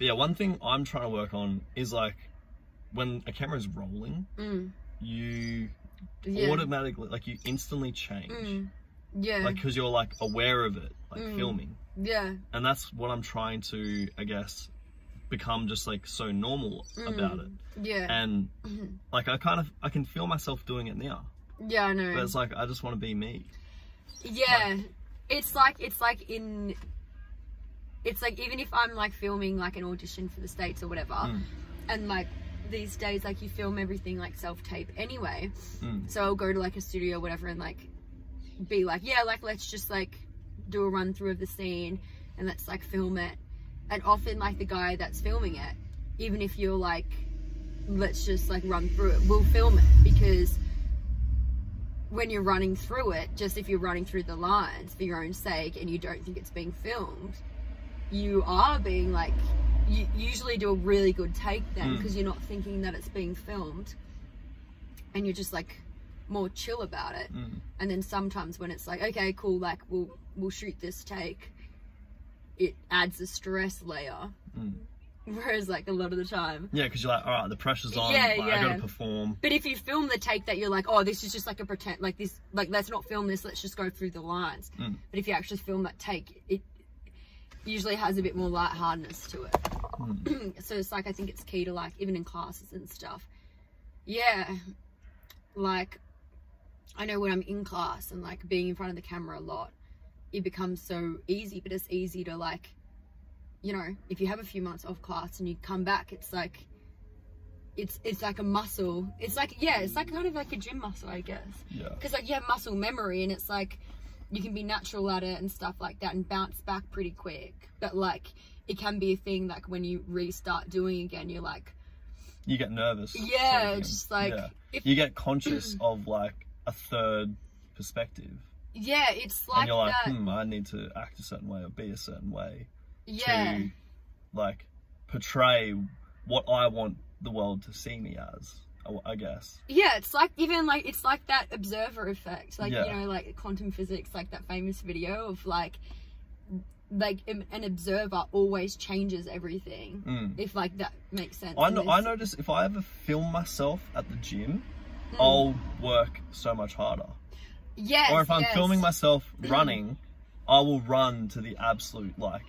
But yeah, one thing I'm trying to work on is like when a camera's rolling, you automatically, like, you instantly change. Yeah. Like, because you're like aware of it, like filming. Yeah. And that's what I'm trying to, I guess, become just like so normal about it. Yeah. And like I can feel myself doing it now. Yeah, I know. But it's like I just want to be me. Yeah. Like, it's like even if I'm like filming like an audition for the States or whatever, and like these days like you film everything like self-tape anyway. So I'll go to like a studio or whatever and like be like, yeah, like let's just like do a run through of the scene and let's like film it. And often like the guy that's filming it, even if you're like, let's just like run through it, we'll film it, because when you're running through it, just if you're running through the lines for your own sake and you don't think it's being filmed, you are being like, you usually do a really good take then, because you're not thinking that it's being filmed and you're just like more chill about it. And then sometimes when it's like, okay, cool, like we'll shoot this take, it adds a stress layer. Whereas like a lot of the time, yeah, because you're like, all right, the pressure's on, I gotta perform. But if you film the take that you're like, oh, this is just like a pretend, like this, like let's not film this, let's just go through the lines. But if you actually film that take, it usually has a bit more lightheartedness to it. So it's like, I think it's key to like, even in classes and stuff, like I know when I'm in class and like being in front of the camera a lot, it becomes so easy. But it's easy to like, you know, if you have a few months off class and you come back, it's like it's like a muscle. It's like, yeah, it's like kind of like a gym muscle, I guess. Yeah. Because like you have muscle memory and it's like you can be natural at it and stuff like that and bounce back pretty quick. But like it can be a thing like when you restart doing again, you're like, you get nervous. Yeah, sort of just like you get conscious of like a third perspective. Yeah, it's like, and you're like, I need to act a certain way or be a certain way. Yeah. To like portray what I want the world to see me as, I guess. Yeah, it's like even like it's like that observer effect, like you know, like quantum physics, like that famous video of like an observer always changes everything. If like that makes sense. I notice if I ever film myself at the gym, I'll work so much harder. Yes. Or if I'm filming myself running, I will run to the absolute like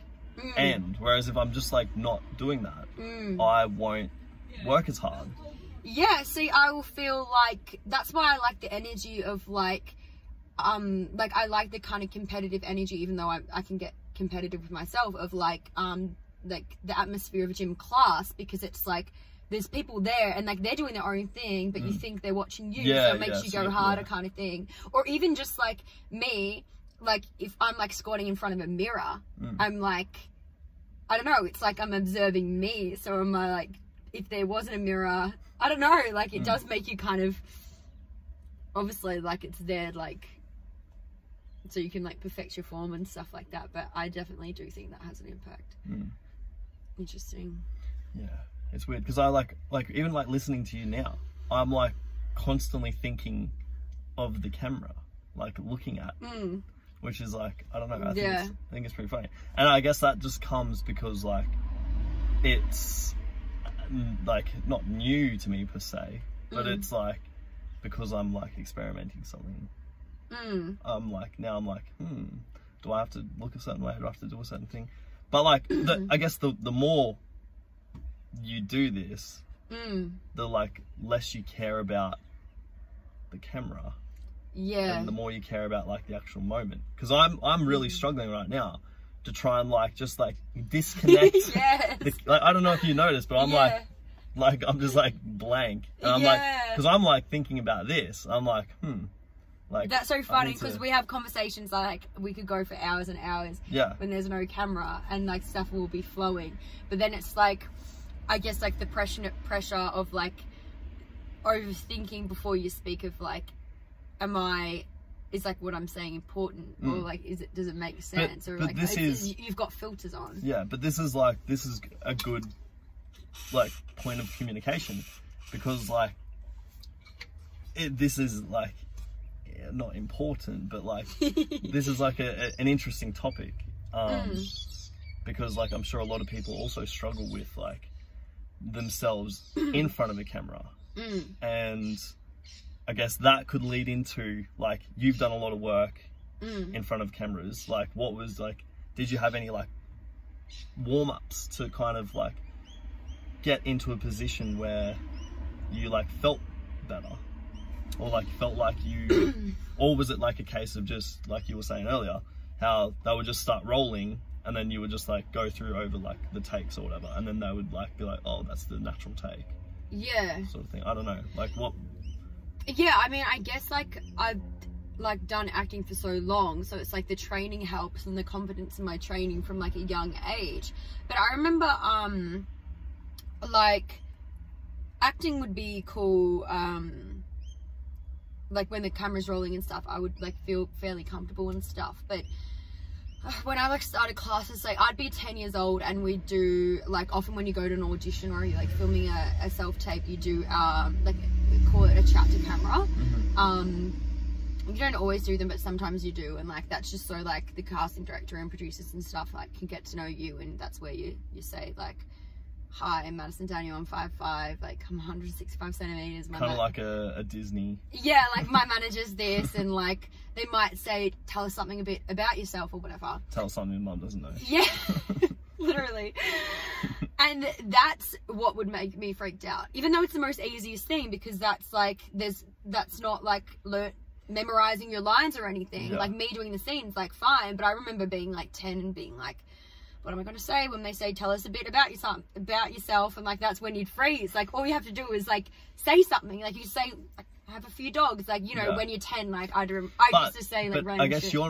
end. Whereas if I'm just like not doing that, I won't work as hard. Yeah, see, I will feel like that's why I like the energy of like I like the kind of competitive energy, even though I can get competitive with myself, of like the atmosphere of a gym class, because it's like there's people there and like they're doing their own thing, but you think they're watching you, so it makes you go harder kind of thing. Or even just like me, like if I'm like squatting in front of a mirror, I'm like, I don't know, it's like I'm observing me. So am I like, if there wasn't a mirror, I don't know, like it does make you kind of, obviously like it's there like so you can like perfect your form and stuff like that, but I definitely do think that has an impact. Interesting. Yeah, it's weird because I like even like listening to you now, I'm like constantly thinking of the camera, like looking at, which is like, I don't know, I think it's pretty funny. And I guess that just comes because like it's like not new to me per se, but it's like because I'm like experimenting something. I'm like, now I'm like, do I have to look a certain way? Do I have to do a certain thing? But like, I guess the more you do this, the like less you care about the camera. Yeah. And the more you care about like the actual moment. Because I'm really struggling right now to try and like just like disconnect. Like, I don't know if you noticed, but I'm like I'm just like blank. And I'm like, because I'm like thinking about this. I'm like, like, that's so funny because we have conversations like we could go for hours and hours when there's no camera and like stuff will be flowing, but then it's like, I guess like the pressure of like overthinking before you speak of like, is like what I'm saying important, or like does it make sense, or like you've got filters on. Yeah, but this is a good like point of communication, because like this is like not important, but like this is like an interesting topic, because like I'm sure a lot of people also struggle with like themselves in front of a camera. And I guess that could lead into like, you've done a lot of work in front of cameras. Like, what was like, did you have any like warm-ups to kind of like get into a position where you like felt better, or like felt like you or was it like a case of just like you were saying earlier, how they would just start rolling and then you would just like go through over like the takes or whatever, and then they would like be like, oh, that's the natural take, sort of thing? I don't know, like what. Yeah, I mean, I guess like I've like done acting for so long, so it's like the training helps and the confidence in my training from like a young age. But I remember like acting would be cool, like when the camera's rolling and stuff, I would like feel fairly comfortable and stuff. But when I like started classes, like I'd be 10 years old and we'd do like, often when you go to an audition or you're like filming a self-tape, you do like call it a chat to camera. You don't always do them, but sometimes you do, and like that's just so like the casting director and producers and stuff like can get to know you, and that's where you say like, hi, I'm Madison Daniel, I'm 5'5", like I'm 165 centimeters. Kind of like a Disney. Yeah, like my manager's this, and like they might say, tell us something a bit about yourself or whatever. Tell us something Mum doesn't know. Yeah, literally. And that's what would make me freaked out, even though it's the most easiest thing, because that's like, that's not like memorizing your lines or anything. Like me doing the scenes, like fine, but I remember being like 10 and being like, what am I going to say when they say, tell us a bit about yourself, and like that's when you'd freeze. Like all you have to do is like say something, like you say, like, I have a few dogs, like, you know, when you're 10, like I used to say like, I guess shit. You're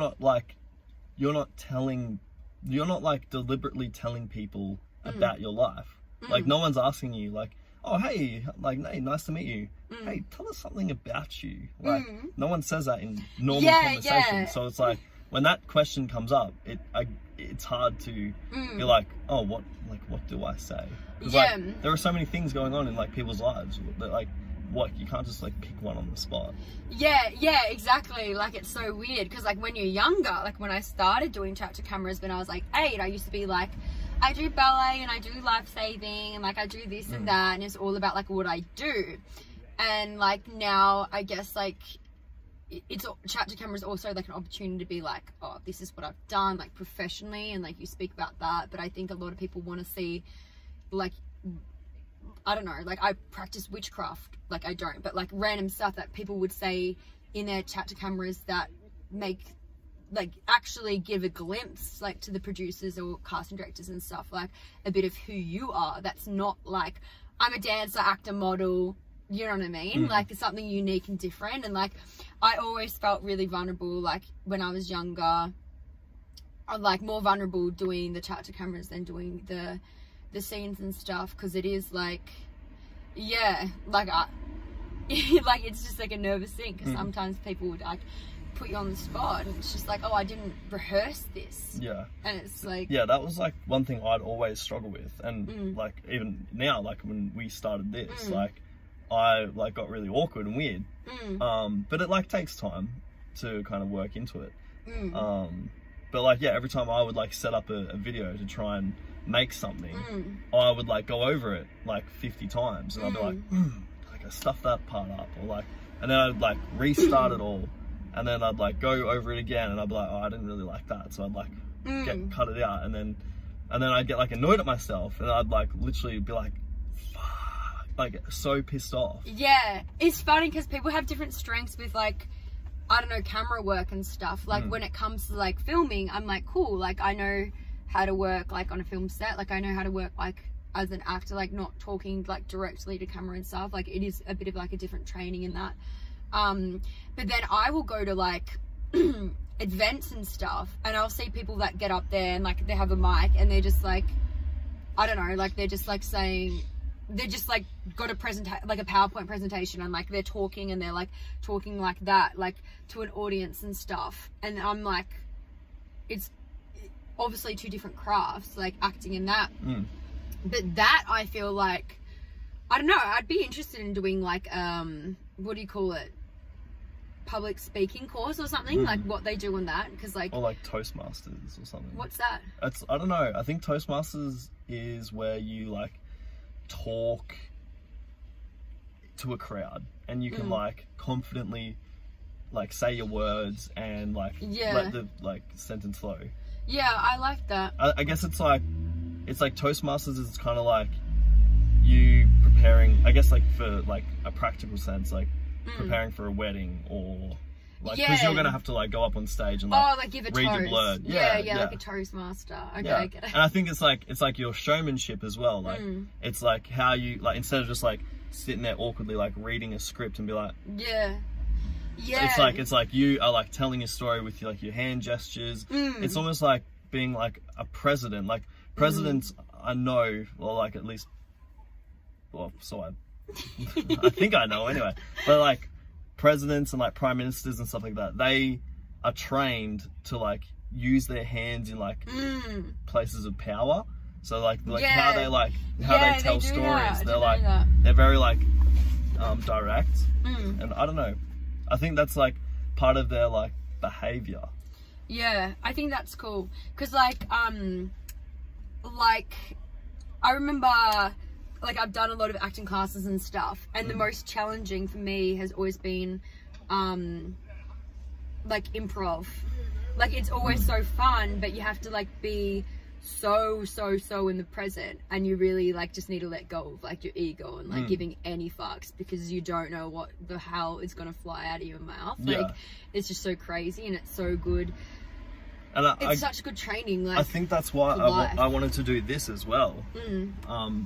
not like deliberately telling people about your life. Like no one's asking you like, oh hey, like hey, nice to meet you, hey, tell us something about you. Like no one says that in normal conversation. So it's like when that question comes up, it's hard to be like, oh, what do I say? Because like there are so many things going on in like people's lives that like, what, you can't just like pick one on the spot. Yeah, exactly. Like it's so weird because like when you're younger, like when I started doing chat to cameras when I was like 8, I used to be like, I do ballet and I do life saving and like I do this and that, and it's all about like what I do. And like now I guess like it's chat to camera is also like an opportunity to be like, oh, this is what I've done like professionally, and like you speak about that. But I think a lot of people want to see like, I don't know, like I practice witchcraft, like I don't, but like random stuff that people would say in their chat to cameras that make like actually give a glimpse like to the producers or casting directors and stuff, like a bit of who you are. That's not like I'm a dancer, actor, model, you know what I mean? Like it's something unique and different. And like I always felt really vulnerable, like when I was younger, I'm like more vulnerable doing the chat to cameras than doing the scenes and stuff, because it is like, yeah, like like it's just like a nervous thing, because sometimes people would like put you on the spot and it's just like, oh, I didn't rehearse this. And it's like, that was like one thing I'd always struggle with. And like even now, like when we started this, like I like got really awkward and weird, but it like takes time to kind of work into it. But like, yeah, every time I would like set up a video to try and make something, I would like go over it like 50 times and I'd be like, like I stuffed that part up, or like, and then I'd like restart it all, and then I'd like go over it again and I'd be like, oh, I didn't really like that, so I'd like cut it out, and then I'd get like annoyed at myself, and I'd like literally be like, fuck, like so pissed off. Yeah, it's funny because people have different strengths with like, I don't know, camera work and stuff. Like when it comes to like filming, I'm like, cool, like I know how to work like on a film set, like I know how to work like as an actor, like not talking like directly to camera and stuff. Like it is a bit of like a different training in that. But then I will go to like events and stuff, and I'll see people that get up there and like they have a mic and they're just like, I don't know, like they're just like saying, they're just like got a like a PowerPoint presentation, and like they're talking and they're like talking like that, like to an audience and stuff. And I'm like, it's obviously two different crafts, like acting in that. But that I feel like, I don't know, I'd be interested in doing like what do you call it, public speaking course or something, like what they do on that, because like, or like Toastmasters or something. What's that? I don't know, I think Toastmasters is where you like talk to a crowd and you can like confidently like say your words and like let the like sentence flow. Yeah, I like that. I guess it's like Toastmasters is kind of like you preparing, I guess, like for like a practical sense, like preparing for a wedding, or like because you're gonna have to like go up on stage and like, give a read toast. your blurb. Yeah, like a Toastmaster. Okay, I get it. And I think it's like your showmanship as well. Like it's like how you like, instead of just like sitting there awkwardly like reading a script and be like it's like you are like telling a story with like your hand gestures. It's almost like being like a president. Like presidents, I know, or like at least, well, so I think I know anyway, but like presidents and like prime ministers and stuff like that, they are trained to like use their hands in like places of power. So like how they tell stories, they're very like direct, and I don't know, I think that's like part of their like behavior. Yeah, I think that's cool, because like I remember like I've done a lot of acting classes and stuff, and the most challenging for me has always been like improv. Like it's always so fun, but you have to like be so in the present, and you really like just need to let go of like your ego and like giving any fucks, because you don't know what the hell is gonna fly out of your mouth. Like it's just so crazy, and it's so good. And it's such good training. Like, I think that's why I wanted to do this as well,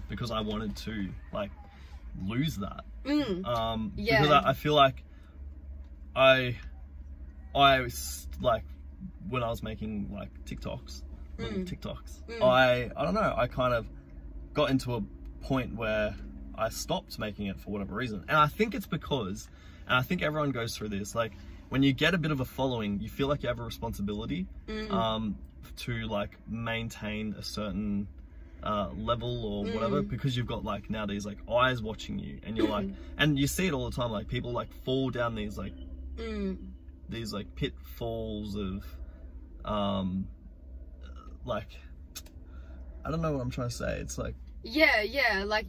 because I wanted to like lose that. Because I feel like I like when I was making like TikToks, I don't know, I kind of got into a point where I stopped making it for whatever reason, and I think it's because, and I think everyone goes through this, like when you get a bit of a following, you feel like you have a responsibility to like maintain a certain level or whatever, because you've got like now these like eyes watching you, and you're like, and you see it all the time, like people like fall down these like pitfalls of like, I don't know what I'm trying to say. It's like like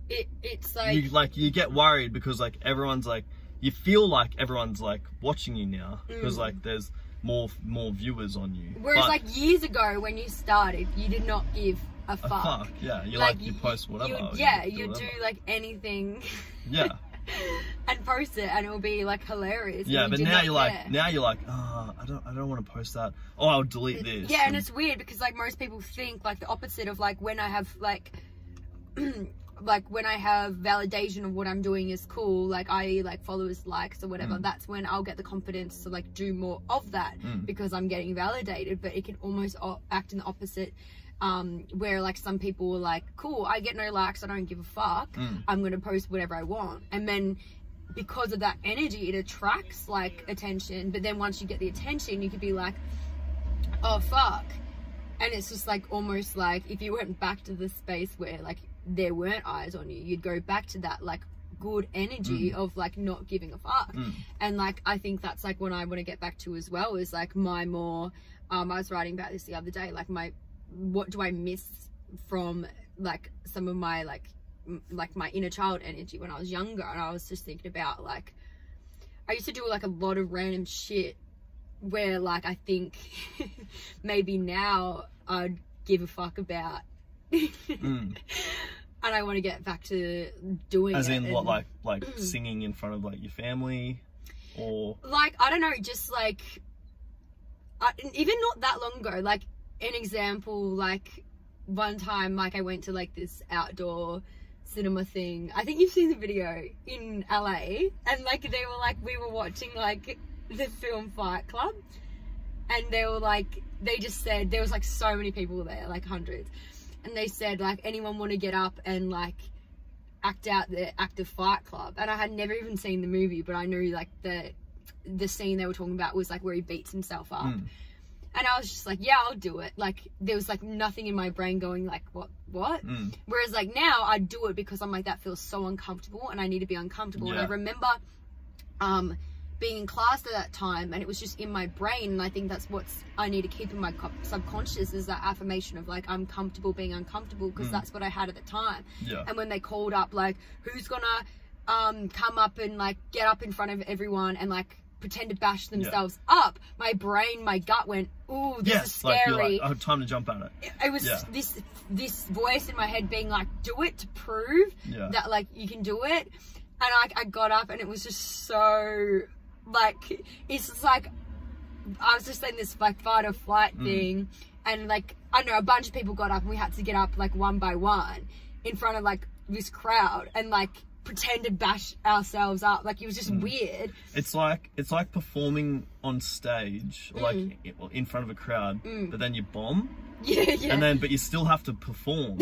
it's like you get worried because like everyone's like, you feel like everyone's like watching you now, because like there's more viewers on you. Whereas like years ago when you started, you did not give a fuck. Yeah, you like you post whatever. You do like anything. Yeah. And post it, and it will be like hilarious. Yeah, but now you're like, oh, I don't want to post that. Oh, I'll delete this. Yeah, and it's weird because like most people think like the opposite of like when I have like like when I have validation of what I'm doing is cool, like I like followers, likes or whatever, that's when I'll get the confidence to like do more of that because I'm getting validated. But it can almost act in the opposite, where like some people are like, cool, I get no likes, I don't give a fuck, I'm gonna post whatever I want, and then because of that energy it attracts like attention. But then once you get the attention, you could be like, oh fuck. And it's just like almost like if you went back to the space where like there weren't eyes on you, you'd go back to that like good energy of like not giving a fuck. And like I think that's like what I want to get back to as well, is like my more I was writing about this the other day, like what do I miss from like some of my like my inner child energy when I was younger. And I was just thinking about like I used to do like a lot of random shit where like I think maybe now I'd give a fuck about. And I want to get back to doing as it. in what, like singing in front of like your family, or like I don't know, just like even not that long ago, like an example, like one time like I went to like this outdoor cinema thing. I think you've seen the video in LA, and like they were like, we were watching like the film Fight Club, and they were like, they just said there was like so many people there, like hundreds, and they said like, anyone want to get up and like act out the act of Fight Club? And I had never even seen the movie, but I knew like the scene they were talking about was like where he beats himself up. And I was just like, yeah, I'll do it. Like there was like nothing in my brain going like, what? Whereas like now I do it because I'm like, that feels so uncomfortable and I need to be uncomfortable. And I remember being in class at that time, and it was just in my brain, and I think that's what's I need to keep in my subconscious, is that affirmation of like, I'm comfortable being uncomfortable, because that's what I had at the time. And when they called up like, who's gonna come up and like get up in front of everyone and like pretend to bash themselves up, my brain, my gut went, ooh, this is scary. Like, you're like, oh, time to jump at it. It was this voice in my head being like, do it, to prove that like you can do it. And I got up, and it was just so like, it's just like I was just in this like fight or flight thing, and like I don't know, a bunch of people got up, and we had to get up like one by one in front of like this crowd and like pretend to bash ourselves up. Like, it was just weird. It's like performing on stage, or like in front of a crowd, but then you bomb. And then, but you still have to perform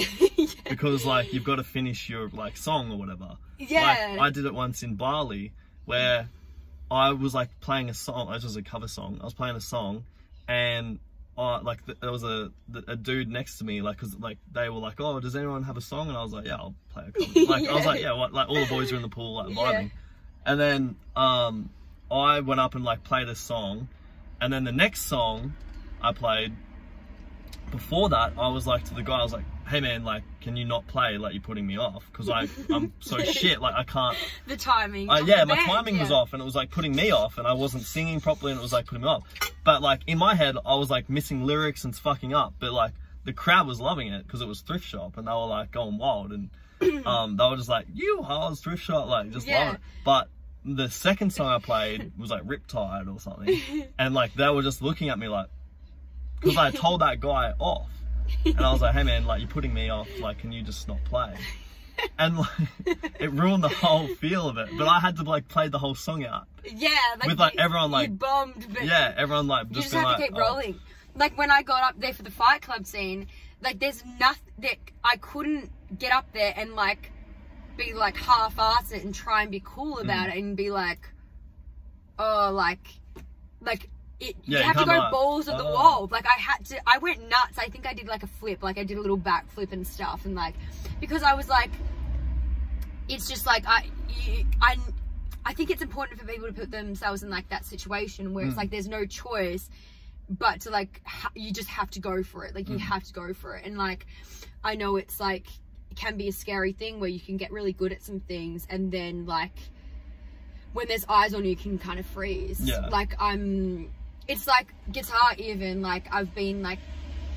because like you've got to finish your like song or whatever. Like, I did it once in Bali where I was like playing a song. It was a cover song. I was playing a song, and like there was a dude next to me, like, cause like they were like, oh, does anyone have a song? And I was like, yeah, I'll play a cover. Like I was like, yeah, what? Like all the boys are in the pool like vibing. And then I went up and like played a song, and then the next song I played, before that, I was like to the guy, I was like, hey man, like, can you not play? Like, you're putting me off, because I'm so shit, like I can't. The timing. Yeah, my timing was off, and it was like putting me off, and I wasn't singing properly, and it was like putting me off. But like in my head, I was like missing lyrics and fucking up, but like the crowd was loving it because it was thrift shop, and they were like going wild, and they were just like, you hoes, thrift shop, like just loving it. But the second song I played was like Riptide or something, and like they were just looking at me like, because I told that guy off, and I was like, hey man, like you're putting me off, like can you just not play? And like it ruined the whole feel of it, but I had to like play the whole song out. Like with like everyone like you bombed, but everyone like just have to keep rolling. Like when I got up there for the Fight Club scene, like there's nothing that I couldn't get up there and like be like half-ass it and try and be cool about it and be like, oh, like you have to go balls of the wall. Like I went nuts. I think I did like a flip, like I did a little back flip and stuff, and like, because I was like, it's just like I think it's important for people to put themselves in like that situation where it's like there's no choice but to like you just have to go for it. Like you have to go for it. And like I know it's like it can be a scary thing where you can get really good at some things, and then like when there's eyes on you can kind of freeze. Like it's like guitar, even like I've been like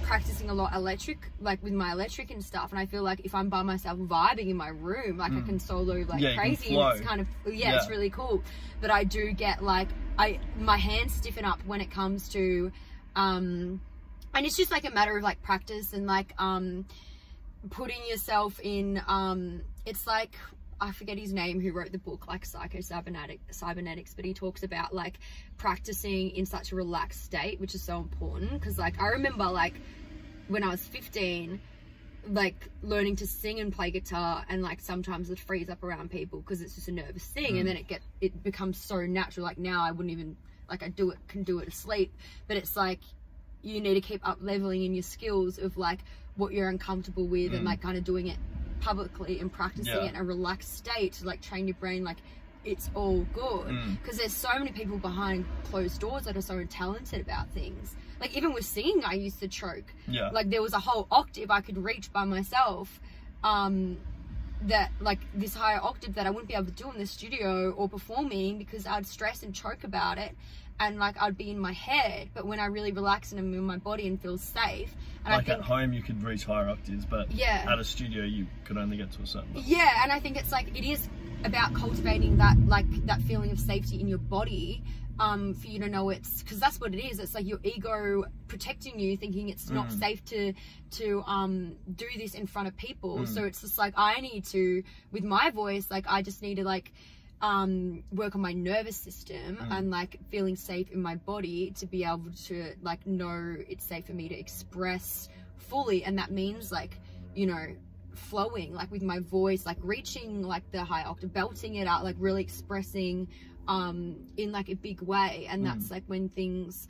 practicing a lot electric, like with my electric and stuff, and I feel like if I'm by myself vibing in my room, like I can solo like crazy, and it's kind of it's really cool. But I do get like my hands stiffen up when it comes to and it's just like a matter of like practice and like putting yourself in it's like, I forget his name, who wrote the book like Cybernetics, but he talks about like practicing in such a relaxed state, which is so important. Because like I remember like when I was 15, like learning to sing and play guitar, and like sometimes it freeze up around people because it's just a nervous thing, and then it becomes so natural. Like now I wouldn't even like can do it asleep, but it's like you need to keep up leveling in your skills of like what you're uncomfortable with and like kind of doing it publicly and practicing it in a relaxed state to like train your brain like it's all good. Because there's so many people behind closed doors that are so talented about things. Like even with singing, I used to choke. Like there was a whole octave I could reach by myself, that like this higher octave that I wouldn't be able to do in the studio or performing, because I'd stress and choke about it, and like I'd be in my head. But when I really relax and I'm in my body and feel safe, and like I think, at home you could reach higher octaves, but at a studio you could only get to a certain level. And I think it's like it is about cultivating that like that feeling of safety in your body, for you to know it's, because that's what it is. It's like your ego protecting you, thinking it's not safe to do this in front of people. So it's just like I need to, with my voice, like I just need to like work on my nervous system and like feeling safe in my body to be able to like know it's safe for me to express fully. And that means like, you know, flowing like with my voice, like reaching like the high octave, belting it out, like really expressing in like a big way. And that's like when things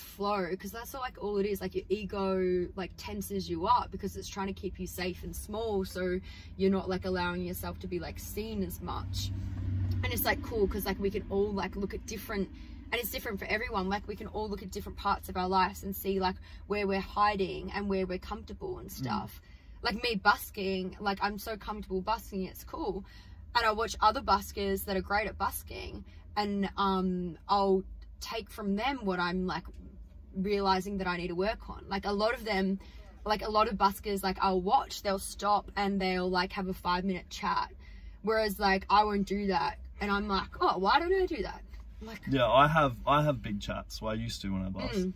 flow, because that's like all it is. Like your ego like tenses you up because it's trying to keep you safe and small, so you're not like allowing yourself to be like seen as much. And it's like cool because like we can all like look at different, and it's different for everyone, like we can all look at different parts of our lives and see like where we're hiding and where we're comfortable and stuff. Like me busking, like I'm so comfortable busking, it's cool. And I watch other buskers that are great at busking, and I'll take from them what I'm like realizing that I need to work on. Like a lot of them, like a lot of buskers, like I'll watch, they'll stop and they'll like have a 5-minute chat, whereas like I won't do that, and I'm like, oh, why don't I do that? Like, yeah, I have big chats. Well, I used to when I busked.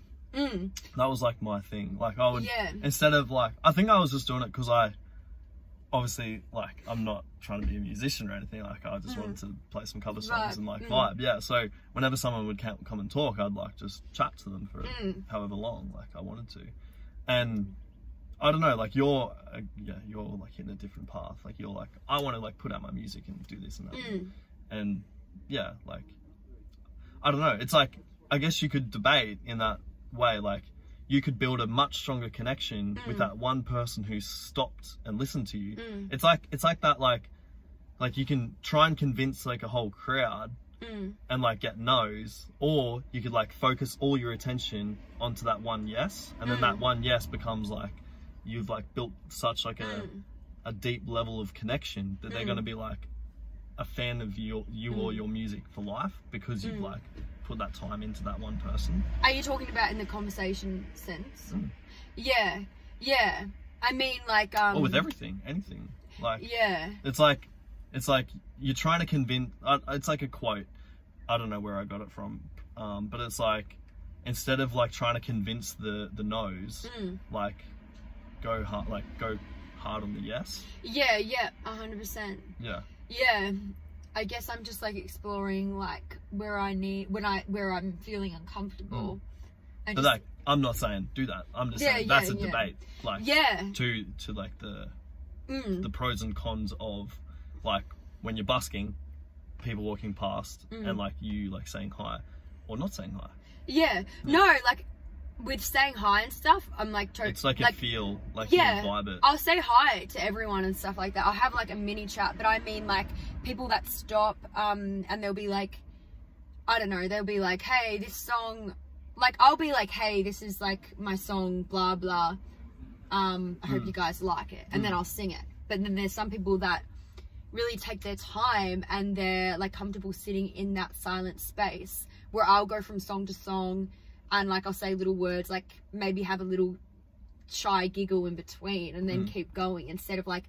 That was like my thing. Like I would, instead of like, I think I was just doing it because I obviously, like, I'm not trying to be a musician or anything. Like I just wanted to play some cover songs and like vibe. Yeah, so whenever someone would come and talk, I'd like just chat to them for however long like I wanted to. And I don't know, like you're like in a different path. Like you're like, I want to like put out my music and do this and that. And yeah, like I don't know, it's like, I guess you could debate in that way, like you could build a much stronger connection with that one person who stopped and listened to you. It's like that, like you can try and convince like a whole crowd and like get no's, or you could like focus all your attention onto that one yes, and then that one yes becomes like, you've like built such like a deep level of connection that they're going to be like a fan of you or your music for life, because you've like put that time into that one person. Are you talking about in the conversation sense? Yeah, I mean like or with everything, anything, like it's like you're trying to convince, it's like a quote, I don't know where I got it from, but it's like, instead of like trying to convince the no's, like go hard on the yes. 100%. Yeah, I guess I'm just like exploring like where I'm feeling uncomfortable. But like, I'm not saying do that. I'm just saying that's a debate. Like to like the pros and cons of like when you're busking, people walking past and like you like saying hi or not saying hi. No, like with saying hi and stuff, I'm like it's like a feel, like you vibe it. I'll say hi to everyone and stuff like that. I'll have like a mini chat, but I mean like people that stop and they'll be like, I don't know, they'll be like, hey, this song, like I'll be like, hey, this is like my song, blah blah, I hope you guys like it, and then I'll sing it. But then there's some people that really take their time and they're like comfortable sitting in that silent space where I'll go from song to song, and like I'll say little words, like maybe have a little shy giggle in between, and then keep going, instead of like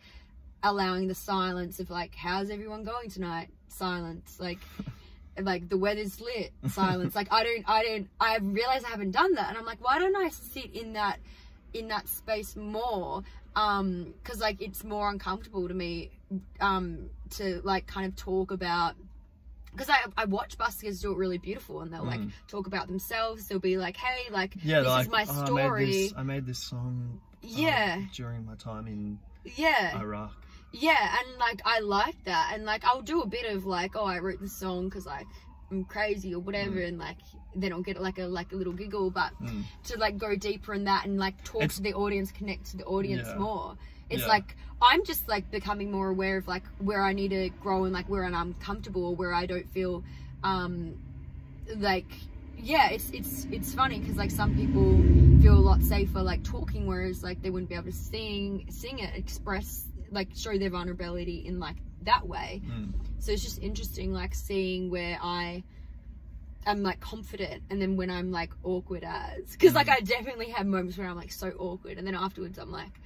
allowing the silence of like, how's everyone going tonight? Silence. Like like the weather's lit. Silence. Like I realize I haven't done that, and I'm like, why don't I sit in that space more? Because like it's more uncomfortable to me to like kind of talk about, because I watch buskers do it really beautiful, and they'll like talk about themselves. They'll be like, hey, like this is my story. I made this song during my time in Iraq. And like I like that, and like I'll do a bit of like, oh, I wrote this song because like I'm crazy or whatever, and like then I'll get like a little giggle, but to like go deeper in that and like talk to the audience, connect to the audience more. It's like I'm just like becoming more aware of like where I need to grow and like where I'm comfortable, or where I don't feel like it's funny because like some people feel a lot safer like talking, whereas like they wouldn't be able to sing it, express, like show their vulnerability in like that way. So it's just interesting like seeing where I'm like confident, and then when I'm like awkward as, because like I definitely have moments where I'm like so awkward, and then afterwards I'm like,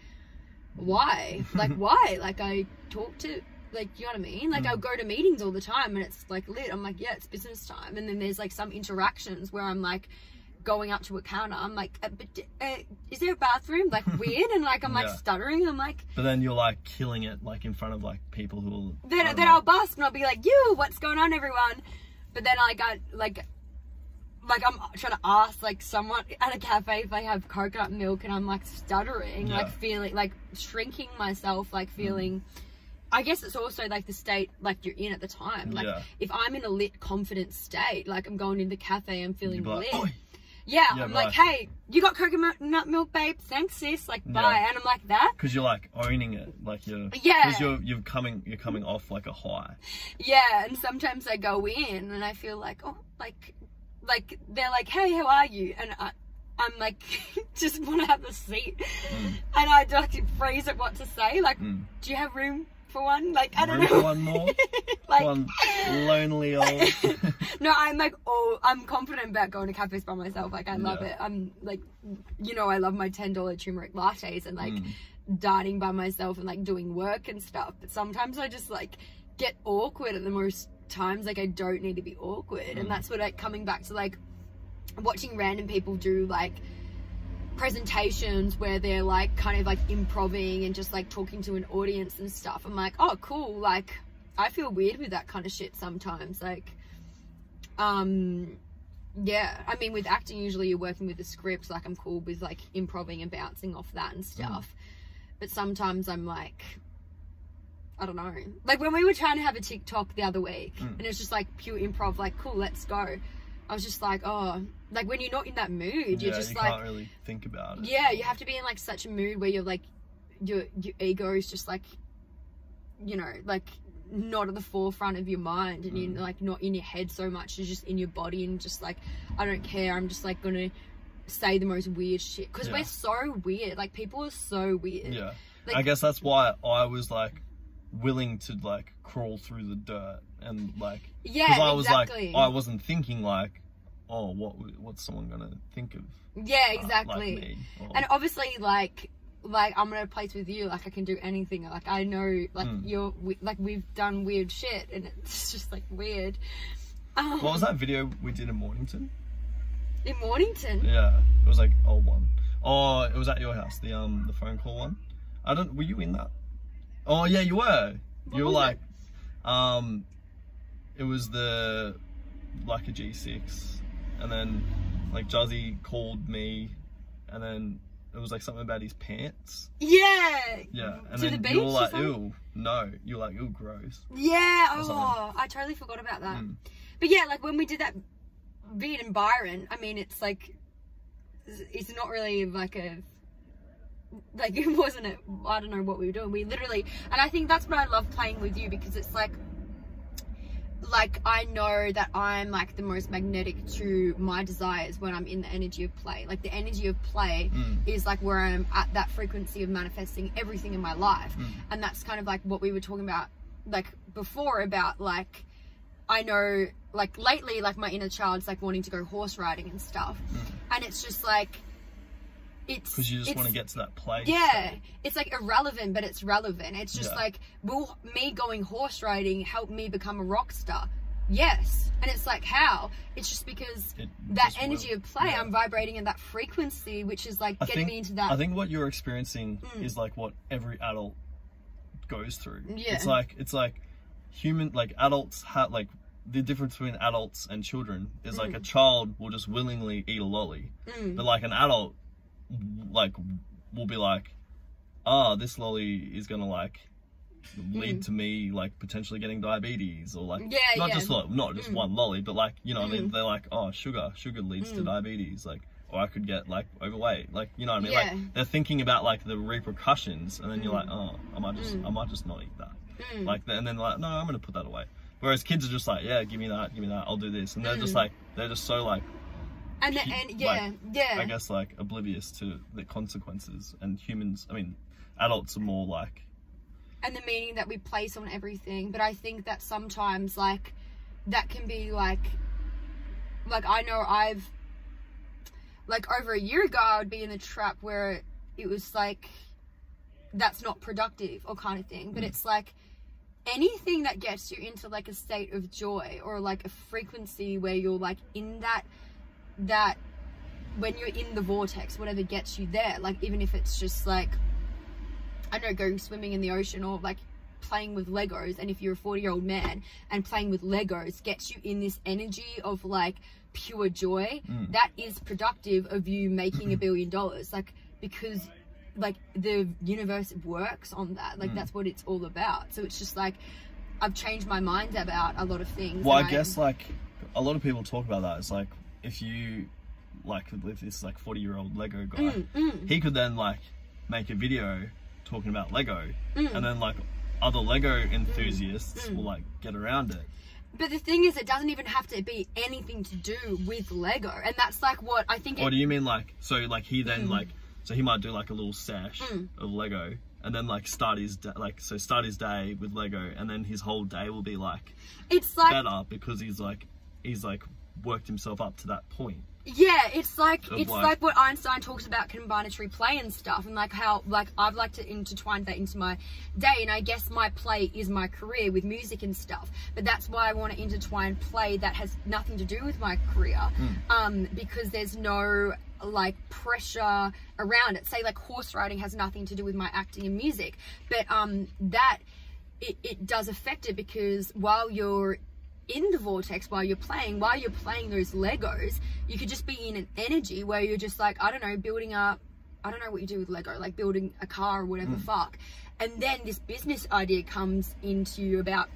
why? Like why? Like I talk to, like, you know what I mean? Like I'll go to meetings all the time and it's like lit. I'm like, yeah, it's business time. And then there's like some interactions where I'm like going up to a counter, I'm like, is there a bathroom? Like weird, and like I'm like stuttering. I'm like, but then you're like killing it like in front of like people who will then I'll busk and I'll be like, you, what's going on, everyone? But then I got like I'm trying to ask like someone at a cafe if they have coconut milk, and I'm like stuttering, like feeling like shrinking myself, like feeling I guess it's also like the state like you're in at the time. Like if I'm in a lit, confident state, like I'm going in the cafe, I'm feeling lit. Oi. Yeah, I'm like, hey, you got coconut milk, babe? Thanks, sis. Like, bye. And I'm like that. Because you're like owning it, like you're. Yeah. Because you're coming off like a high. Yeah, and sometimes I go in and I feel like, oh, like they're like, hey, how are you? And I'm like, just want to have a seat. And I like freeze at what to say. Like, do you have room for one? Like, I don't know. For one more? Like, one lonely old. No, I'm like, I'm confident about going to cafes by myself. Like, I love it. I'm like, you know, I love my $10 turmeric lattes and like dining by myself and like doing work and stuff. But sometimes I just like get awkward at the most times. Like, I don't need to be awkward. And that's what, like, coming back to like watching random people do like presentations where they're like kind of like improving and just like talking to an audience and stuff. I'm like, oh, cool. Like, I feel weird with that kind of shit sometimes. Like, yeah, I mean, with acting, usually you're working with a script. Like, I'm cool with like improving and bouncing off that and stuff. But sometimes I'm like, I don't know. Like, when we were trying to have a TikTok the other week and it's just like pure improv, like, cool, let's go. I was just like, oh, like when you're not in that mood, you're just like, can't really think about it. Yeah, you have to be in like such a mood where you're like, your ego is just like, you know, like not at the forefront of your mind, and you're like not in your head so much, you're just in your body and just like, I don't care, I'm just like gonna say the most weird shit, because we're so weird. Like, people are so weird. Yeah, like, I guess that's why I was like willing to like crawl through the dirt and like, because I was like, I wasn't thinking like, oh, what's someone gonna think of? Yeah, exactly. Like me, and obviously like I'm in a place with you, like I can do anything. Like, I know, like you're like, we've done weird shit and it's just like weird. What was that video we did in Mornington? In Mornington? Yeah, it was like old one. Oh, it was at your house, the phone call one. Were you in that? Oh yeah, you were. You were like, it was the like a G6, and then like Juzzy called me, and then it was like something about his pants. Yeah. Yeah. And then you were like, ew. No, you were like, ew, gross. Yeah. Oh, I totally forgot about that. But yeah, like when we did that vid in Byron, I mean, it's like, it's not really like like it wasn't I don't know what we were doing. We literally, and I think that's what I love playing with you, because it's like I know that I'm like the most magnetic to my desires when I'm in the energy of play. Like, the energy of play is like where I'm at that frequency of manifesting everything in my life. And that's kind of like what we were talking about like before, about like, I know like lately, like my inner child's like wanting to go horse riding and stuff. And it's just like, because you just want to get to that place. Yeah, it's like irrelevant, but it's relevant. It's just like, will me going horse riding help me become a rock star? Yes. And it's like, how? It's just because that energy of play, I'm vibrating in that frequency, which is like getting me into that. I think what you're experiencing is like what every adult goes through. Yeah. It's like human, like adults have like, the difference between adults and children is like a child will just willingly eat a lolly, but like an adult like will be like, this lolly is gonna like lead to me like potentially getting diabetes, or like not just one lolly, but like, you know what I mean, they're like, oh, sugar leads to diabetes, like, or I could get like overweight, like, you know what I mean, like they're thinking about like the repercussions, and then you're like, oh, I might just not eat that, like, and then like, no, I'm gonna put that away. Whereas kids are just like, yeah, give me that, I'll do this, and they're just like, they're just so like, I guess like oblivious to the consequences. And humans, I mean, adults are more like, and the meaning that we place on everything. But I think that sometimes like that can be like I know I've like over a year ago I would be in a trap where it was like, that's not productive or kind of thing. But it's like, anything that gets you into like a state of joy, or like a frequency where you're like in that when you're in the vortex, whatever gets you there, like even if it's just like, I don't know, going swimming in the ocean, or like playing with Legos. And if you're a 40-year-old man and playing with Legos gets you in this energy of like pure joy, that is productive of you making $1 billion, like, because like the universe works on that, like that's what it's all about. So it's just like, I've changed my mind about a lot of things. Well, I guess like a lot of people talk about that. It's like, if you like this like 40-year-old Lego guy, he could then like make a video talking about Lego, and then like other Lego enthusiasts will like get around it. But the thing is, it doesn't even have to be anything to do with Lego, and that's like what I think. Or do you mean like, so like he then like, so he might do like a little sesh of Lego, and then like start his day with Lego, and then his whole day will be like, it's like better because he's like worked himself up to that point. Yeah, it's like what Einstein talks about combinatory play and stuff, and like how like I've liked to intertwine that into my day, and I guess my play is my career with music and stuff, but that's why I want to intertwine play that has nothing to do with my career, because there's no like pressure around it. Say like horse riding has nothing to do with my acting and music, but that it does affect it, because while you're in the vortex, while you're playing those Legos, you could just be in an energy where you're just like, I don't know, building up, I don't know what you do with Lego, like building a car or whatever fuck, and then this business idea comes into you about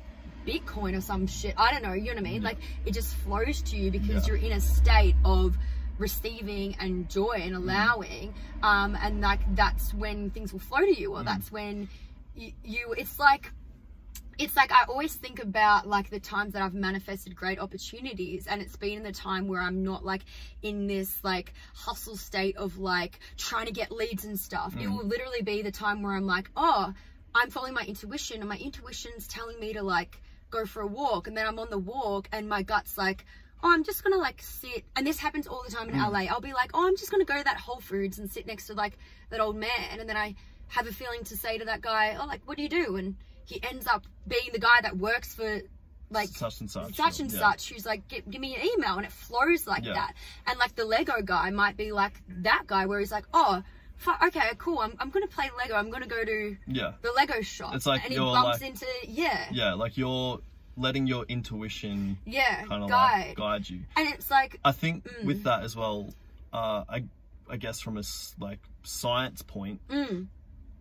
Bitcoin or some shit, I don't know, you know what I mean? Like it just flows to you because you're in a state of receiving and joy and allowing, and like that's when things will flow to you, or that's when you it's like I always think about like the times that I've manifested great opportunities, and it's been in the time where I'm not like in this like hustle state of like trying to get leads and stuff. It will literally be the time where I'm like, oh, I'm following my intuition, and my intuition's telling me to like go for a walk, and then I'm on the walk and my gut's like, oh, I'm just gonna like sit, and this happens all the time in LA. I'll be like, oh, I'm just gonna go to that Whole Foods and sit next to like that old man, and then I have a feeling to say to that guy, oh, like, what do you do? And he ends up being the guy that works for like such and such, who's like, give me an email, and it flows like that. And like the Lego guy might be like that guy where he's like, oh, okay, cool, I'm gonna play Lego, I'm gonna go to the Lego shop. It's like, and he bumps like, into like you're letting your intuition kind of like guide you. And it's like, I think with that as well, I guess from a like science point,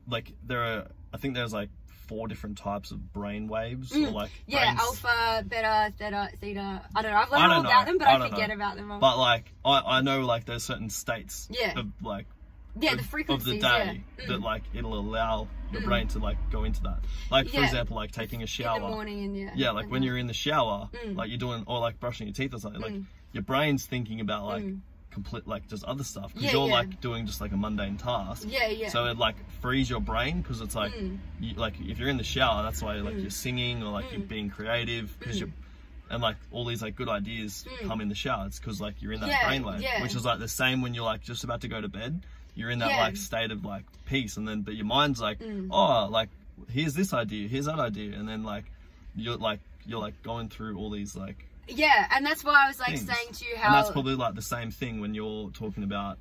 like I think there's like 4 different types of brain waves, or like alpha, beta, theta, theta. I don't know. I've learned all about them, but I forget about them all. But like I know like there's certain states of like the frequencies of the day that like it'll allow your brain to like go into that. Like for example, like taking a shower in the morning, and like when you're in the shower, like you're doing, or like brushing your teeth or something, like your brain's thinking about like complete like just other stuff, because you're like doing just like a mundane task, so it like frees your brain, because it's like you, like if you're in the shower, that's why like you're singing, or like you're being creative, because you're, and like all these like good ideas come in the shower. It's because like you're in that brainwave, which is like the same when you're like just about to go to bed, you're in that like state of like peace, and then but your mind's like, oh, like here's this idea, here's that idea, and then like you're like going through all these like and that's why I was like saying to you how, and that's probably like the same thing when you're talking about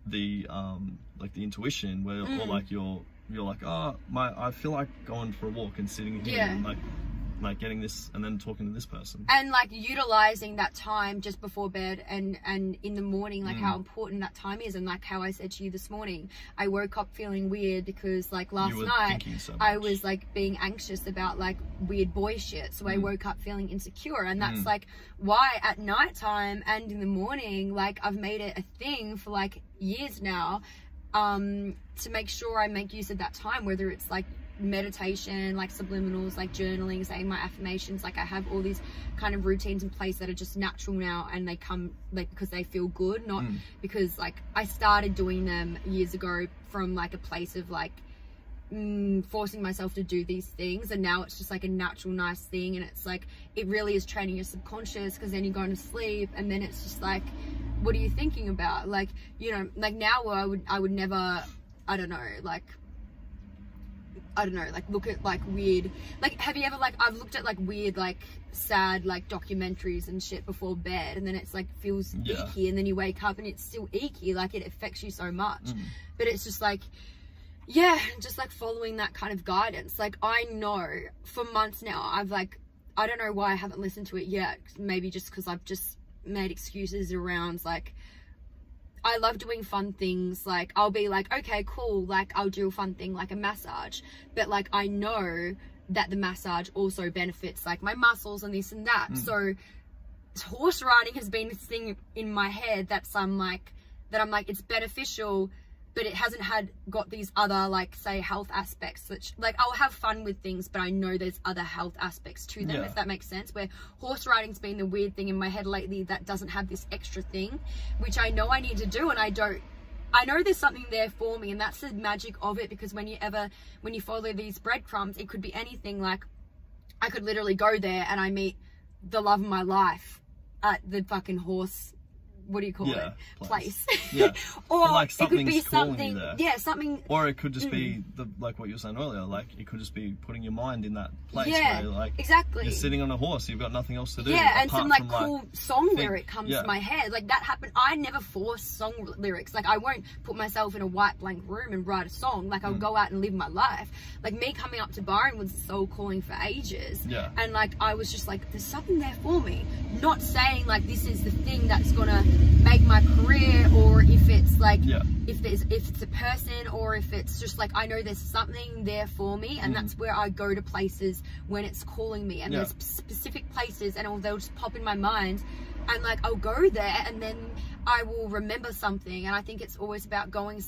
the like the intuition, where or like you're like, oh, I feel like going for a walk and sitting here and like getting this, and then talking to this person, and like utilizing that time just before bed and in the morning, like how important that time is. And like how I said to you this morning, I woke up feeling weird because like last night I was like being anxious about like weird boy shit, so I woke up feeling insecure, and that's like why at nighttime and in the morning, like I've made it a thing for like years now, to make sure I make use of that time, whether it's like meditation, like subliminals, like journaling, saying my affirmations. Like I have all these kind of routines in place that are just natural now, and they come like because they feel good, not because like I started doing them years ago from like a place of like forcing myself to do these things, and now it's just like a natural nice thing. And it's like it really is training your subconscious, because then you're going to sleep, and then it's just like, what are you thinking about? Like, you know, like now I would never, I don't know, like look at like weird, like have you ever like, I've looked at like weird like sad like documentaries and shit before bed, and then it's like feels icky, and then you wake up and it's still icky, like it affects you so much. But it's just like just like following that kind of guidance. Like I know for months now I've like, I don't know why I haven't listened to it yet, maybe just because I've just made excuses around like I love doing fun things. Like I'll be like, okay, cool, like I'll do a fun thing like a massage, but like I know that the massage also benefits like my muscles and this and that. So horse riding has been this thing in my head I'm like it's beneficial, but it hasn't got these other, like, say, health aspects, which, like, I'll have fun with things, but I know there's other health aspects to them, if that makes sense, where horse riding's been the weird thing in my head lately that doesn't have this extra thing, which I know I need to do, and I don't. I know there's something there for me, and that's the magic of it, because when you follow these breadcrumbs, it could be anything. Like, I could literally go there and I meet the love of my life at the fucking horse, what do you call it? Place. Yeah. Or like it could be something, something. Or it could just be like what you were saying earlier. Like, it could just be putting your mind in that place. Yeah, where, like, exactly. You're sitting on a horse. You've got nothing else to do. Yeah, and some, like, from, cool song lyric comes to my head. Like, that happened. I never force song lyrics. Like, I won't put myself in a white blank room and write a song. Like, I'll go out and live my life. Like, me coming up to Byron was soul calling for ages. Yeah. And, like, I was just like, there's something there for me. Not saying, like, this is the thing that's gonna make my career, or if it's like if it's a person, or if it's just like, I know there's something there for me, and that's where I go to places when it's calling me, and there's specific places, and they'll just pop in my mind, and like I'll go there, and then I will remember something. And I think it's always about going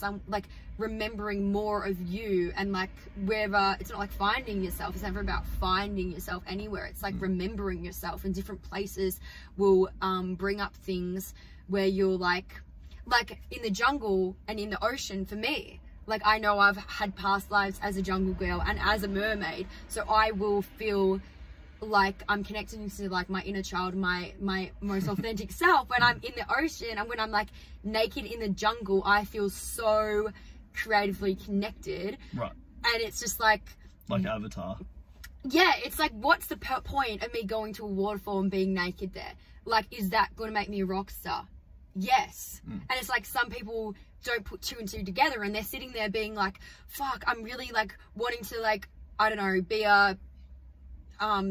remembering more of you, and like wherever, it's not like finding yourself, it's never about finding yourself anywhere, it's like remembering yourself, and different places will bring up things where you're like in the jungle and in the ocean. For me, like, I know I've had past lives as a jungle girl and as a mermaid, so I will feel like I'm connecting to like my inner child, my most authentic self when I'm in the ocean, and when I'm like naked in the jungle, I feel so creatively connected. Right. And it's just like Avatar. Yeah, it's like, what's the point of me going to a waterfall and being naked there? Like, is that going to make me a rock star? Yes. And it's like, some people don't put two and two together, and they're sitting there being like, fuck, I'm really like wanting to, like, I don't know, be a I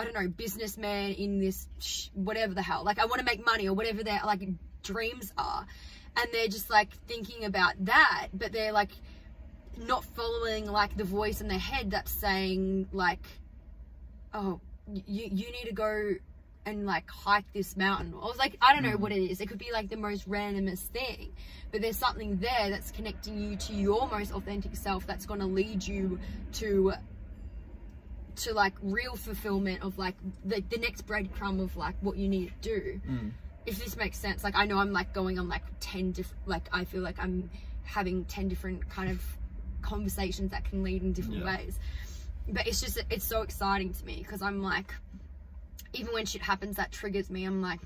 don't know, businessman in this whatever the hell, like, I want to make money, or whatever their like dreams are, and they're just like thinking about that, but they're like not following like the voice in their head that's saying like, oh, you need to go and like hike this mountain, or like, I don't know what it is. It could be like the most randomest thing, but there's something there that's connecting you to your most authentic self, that's going to lead you to like real fulfillment of like the next breadcrumb of like what you need to do. If this makes sense. Like, I know I'm like going on like 10 different, like, I feel like I'm having 10 different kind of conversations that can lead in different ways, but it's just, it's so exciting to me, because I'm like, even when shit happens that triggers me, I'm like,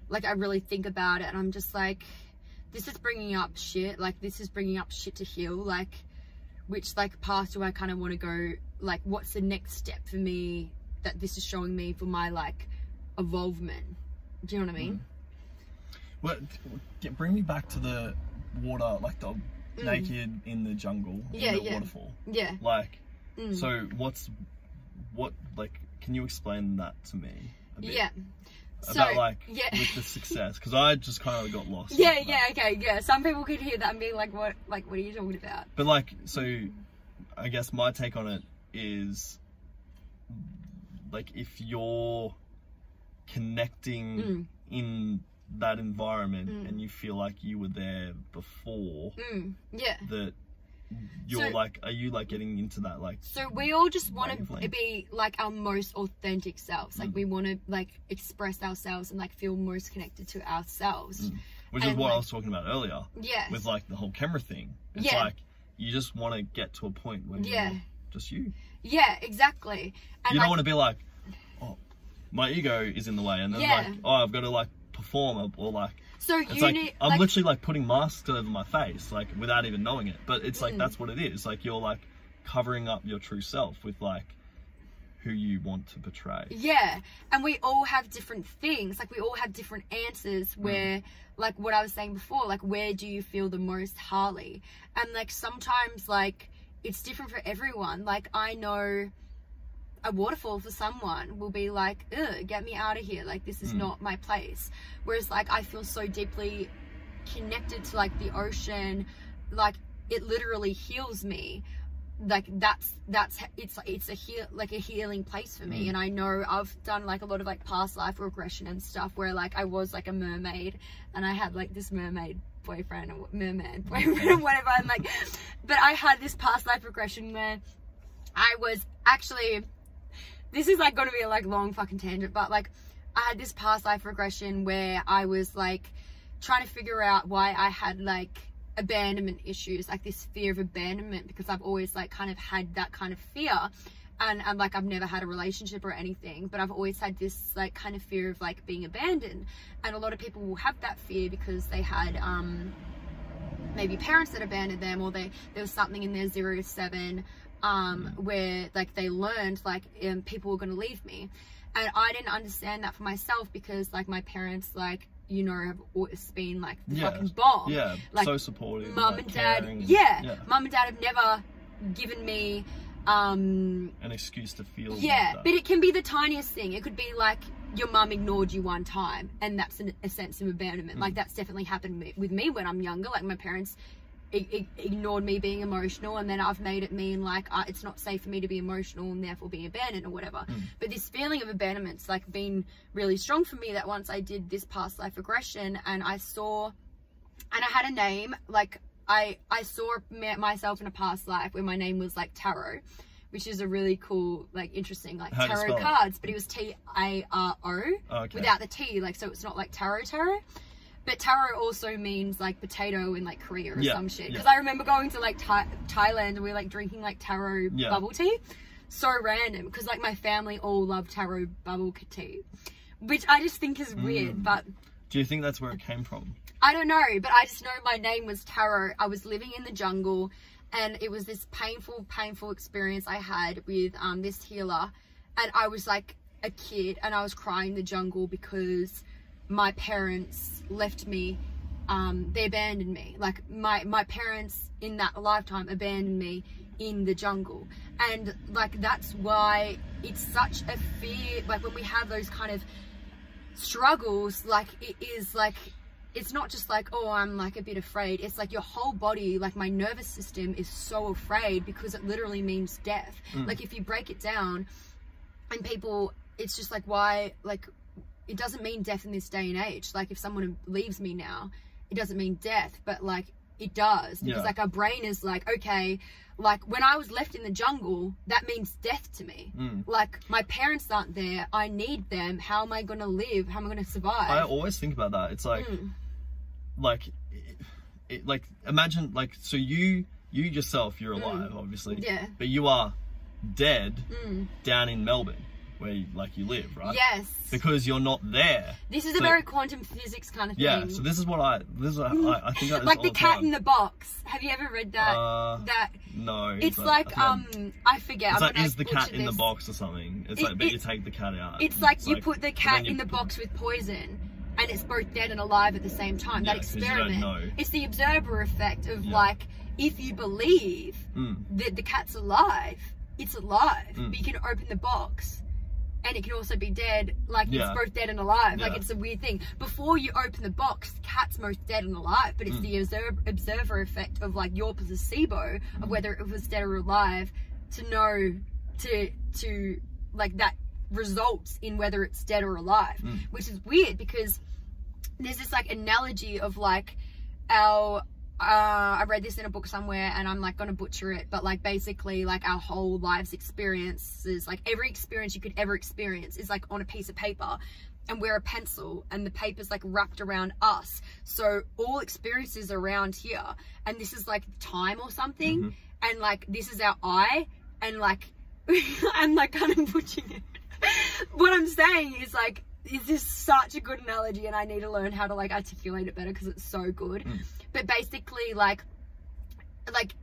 like, I really think about it, and I'm just like, this is bringing up shit, like, this is bringing up shit to heal, like, which like path do I kind of want to go, like, what's the next step for me that this is showing me for my like evolvement? Do you know what I mean? Well, bring me back to the water, like the naked in the jungle, in the waterfall. Yeah. Like, so what, like, can you explain that to me a bit? Yeah. About, so, like, with the success, because I just kind of got lost. Okay. Some people could hear that and be like, what are you talking about? But like, so I guess my take on it is, like, if you're connecting in that environment and you feel like you were there before, that you're like, are you like getting into that, like, so we all just want to be like our most authentic selves, like we want to like express ourselves and like feel most connected to ourselves, which is what, like, I was talking about earlier, with like the whole camera thing. It's like, you just want to get to a point where you're just you. Exactly. And you don't want to be like, oh, my ego is in the way, and then like, oh, I've got to like perform, or like, so it's like, I'm literally like putting masks over my face, like, without even knowing it, but it's like, that's what it is. Like, you're like covering up your true self with like who you want to portray. And we all have different things, like we all have different answers where, like what I was saying before, like, where do you feel the most Harley? And like, sometimes like it's different for everyone. Like, I know a waterfall for someone will be like, ugh, get me out of here, like, this is not my place. Whereas like, I feel so deeply connected to like the ocean, like it literally heals me. it's a healing place for me. And I know I've done like a lot of like past life regression and stuff where like I was like a mermaid and I had like this mermaid boyfriend or merman boyfriend or whatever, and like, but I had this past life regression where I was actually, this is like going to be a like long fucking tangent, but like I had this past life regression where I was like trying to figure out why I had like abandonment issues, like this fear of abandonment, because I've always like kind of had that kind of fear, and like I've never had a relationship or anything, but I've always had this like kind of fear of like being abandoned. And a lot of people will have that fear because they had maybe parents that abandoned them, or there was something in their 0 to 7 where like they learned like people were going to leave me, and I didn't understand that for myself because like my parents, like, you know, have always been like the fucking bomb. Yeah, like, so supportive. Mum like, and dad, mum and dad have never given me an excuse to feel like that. But it can be the tiniest thing. It could be like your mum ignored you one time, and that's a sense of abandonment. Like that's definitely happened with me when I'm younger. Like my parents ignored me being emotional, and then I've made it mean like it's not safe for me to be emotional and therefore being abandoned or whatever. But this feeling of abandonment's like been really strong for me, that once I did this past life regression and I saw, and I had a name, like I saw myself in a past life where my name was like Tarot, which is a really cool, like interesting, like tarot cards, but it was T-A-R-O without the T, like, so it's not like tarot. But tarot also means like potato in like Korea or some shit. Because I remember going to like Thailand and we were like drinking like taro bubble tea. So random, because like my family all love taro bubble tea, which I just think is weird. But do you think that's where it came from? I don't know, but I just know my name was Tarot. I was living in the jungle, and it was this painful experience I had with this healer, and I was like a kid and I was crying in the jungle because my parents left me. They abandoned me. Like my parents in that lifetime abandoned me in the jungle, and like that's why it's such a fear. Like when we have those kind of struggles, like it is like, it's not just like, oh, I'm like a bit afraid. It's like your whole body, like my nervous system is so afraid, because it literally means death. Like if you break it down, and people, it's just like, why, like it doesn't mean death in this day and age. Like if someone leaves me now, it doesn't mean death, but like it does, because like our brain is like, okay, like when I was left in the jungle, that means death to me. Like my parents aren't there, I need them, how am I gonna live, how am I gonna survive? I always think about that. It's like like imagine, like, so you yourself, you're alive obviously, but you are dead down in Melbourne where you live, right? Yes. Because you're not there. This is a very quantum physics kind of thing. Yeah, so this is what I think that is like all the cat in the box. Have you ever read that? No. It's like I forget. It's like, is the cat in the box or something? It's like, but you take the cat out. It's like you put the cat in the box with poison, and it's both dead and alive at the same time. That experiment. You don't know. It's the observer effect of like, if you believe that the cat's alive, it's alive. But you can open the box, and it can also be dead, like it's both dead and alive. Like it's a weird thing. Before you open the box, the cat's both dead and alive, but it's the observer effect of like your placebo of whether it was dead or alive, to know to like that results in whether it's dead or alive, which is weird, because there's this like analogy of like our I read this in a book somewhere, and I'm like gonna butcher it, but like basically like our whole life's experiences, like every experience you could ever experience is like on a piece of paper, and we're a pencil, and the paper's like wrapped around us, so all experiences are around here, and this is like time or something, and like this is our eye, and like I'm like kind of butchering it. What I'm saying is like, this is such a good analogy, and I need to learn how to like articulate it better because it's so good. But basically like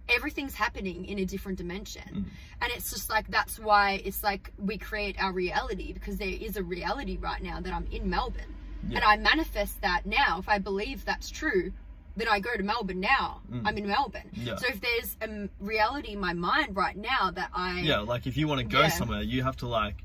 everything's happening in a different dimension, and it's just like, that's why it's like we create our reality, because there is a reality right now that I'm in Melbourne, and I manifest that now. If I believe that's true, then I go to Melbourne now. I'm in Melbourne. So if there's a reality in my mind right now that like if you want to go somewhere, you have to like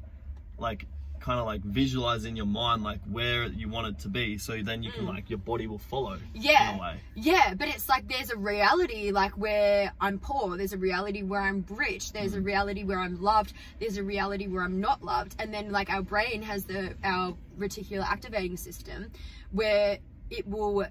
kind of like visualize in your mind like where you want it to be, so then you can like your body will follow. Yeah, in a way. yeah, but it's like there's a reality like where I'm poor, there's a reality where I'm rich, there's a reality where I'm loved, there's a reality where I'm not loved, and then like our brain has our reticular activating system where it will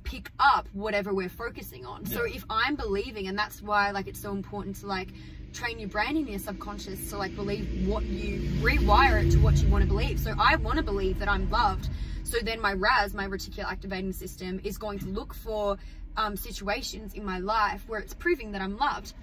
pick up whatever we're focusing on. So if I'm believing, and that's why like it's so important to like train your brain in your subconscious to like believe what you rewire it to what you want to believe. So I want to believe that I'm loved, so then my RAS, my reticular activating system, is going to look for situations in my life where it's proving that I'm loved.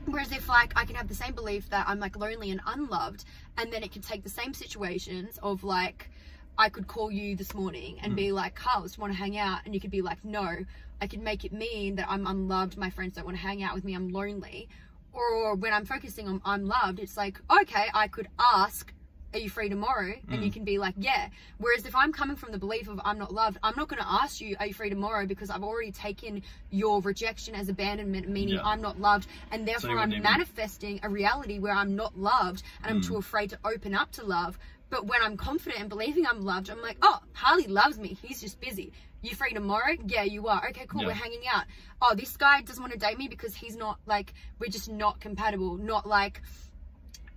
Whereas if like I can have the same belief that I'm like lonely and unloved, and then it can take the same situations of like I could call you this morning and be like, Carl, just want to hang out, and you could be like, no. I could make it mean that I'm unloved, my friends don't want to hang out with me, I'm lonely. Or when I'm focusing on I'm loved, it's like, okay, I could ask, are you free tomorrow? And you can be like, yeah. Whereas if I'm coming from the belief of I'm not loved, I'm not going to ask you, are you free tomorrow? Because I've already taken your rejection as abandonment, meaning I'm not loved. And therefore I'm manifesting a reality where I'm not loved and I'm too afraid to open up to love. But when I'm confident and believing I'm loved, I'm like, oh, Harley loves me. He's just busy. You free tomorrow? Yeah, you are. Okay, cool. We're hanging out. Oh, this guy doesn't want to date me because he's not like, we're just not compatible. Not like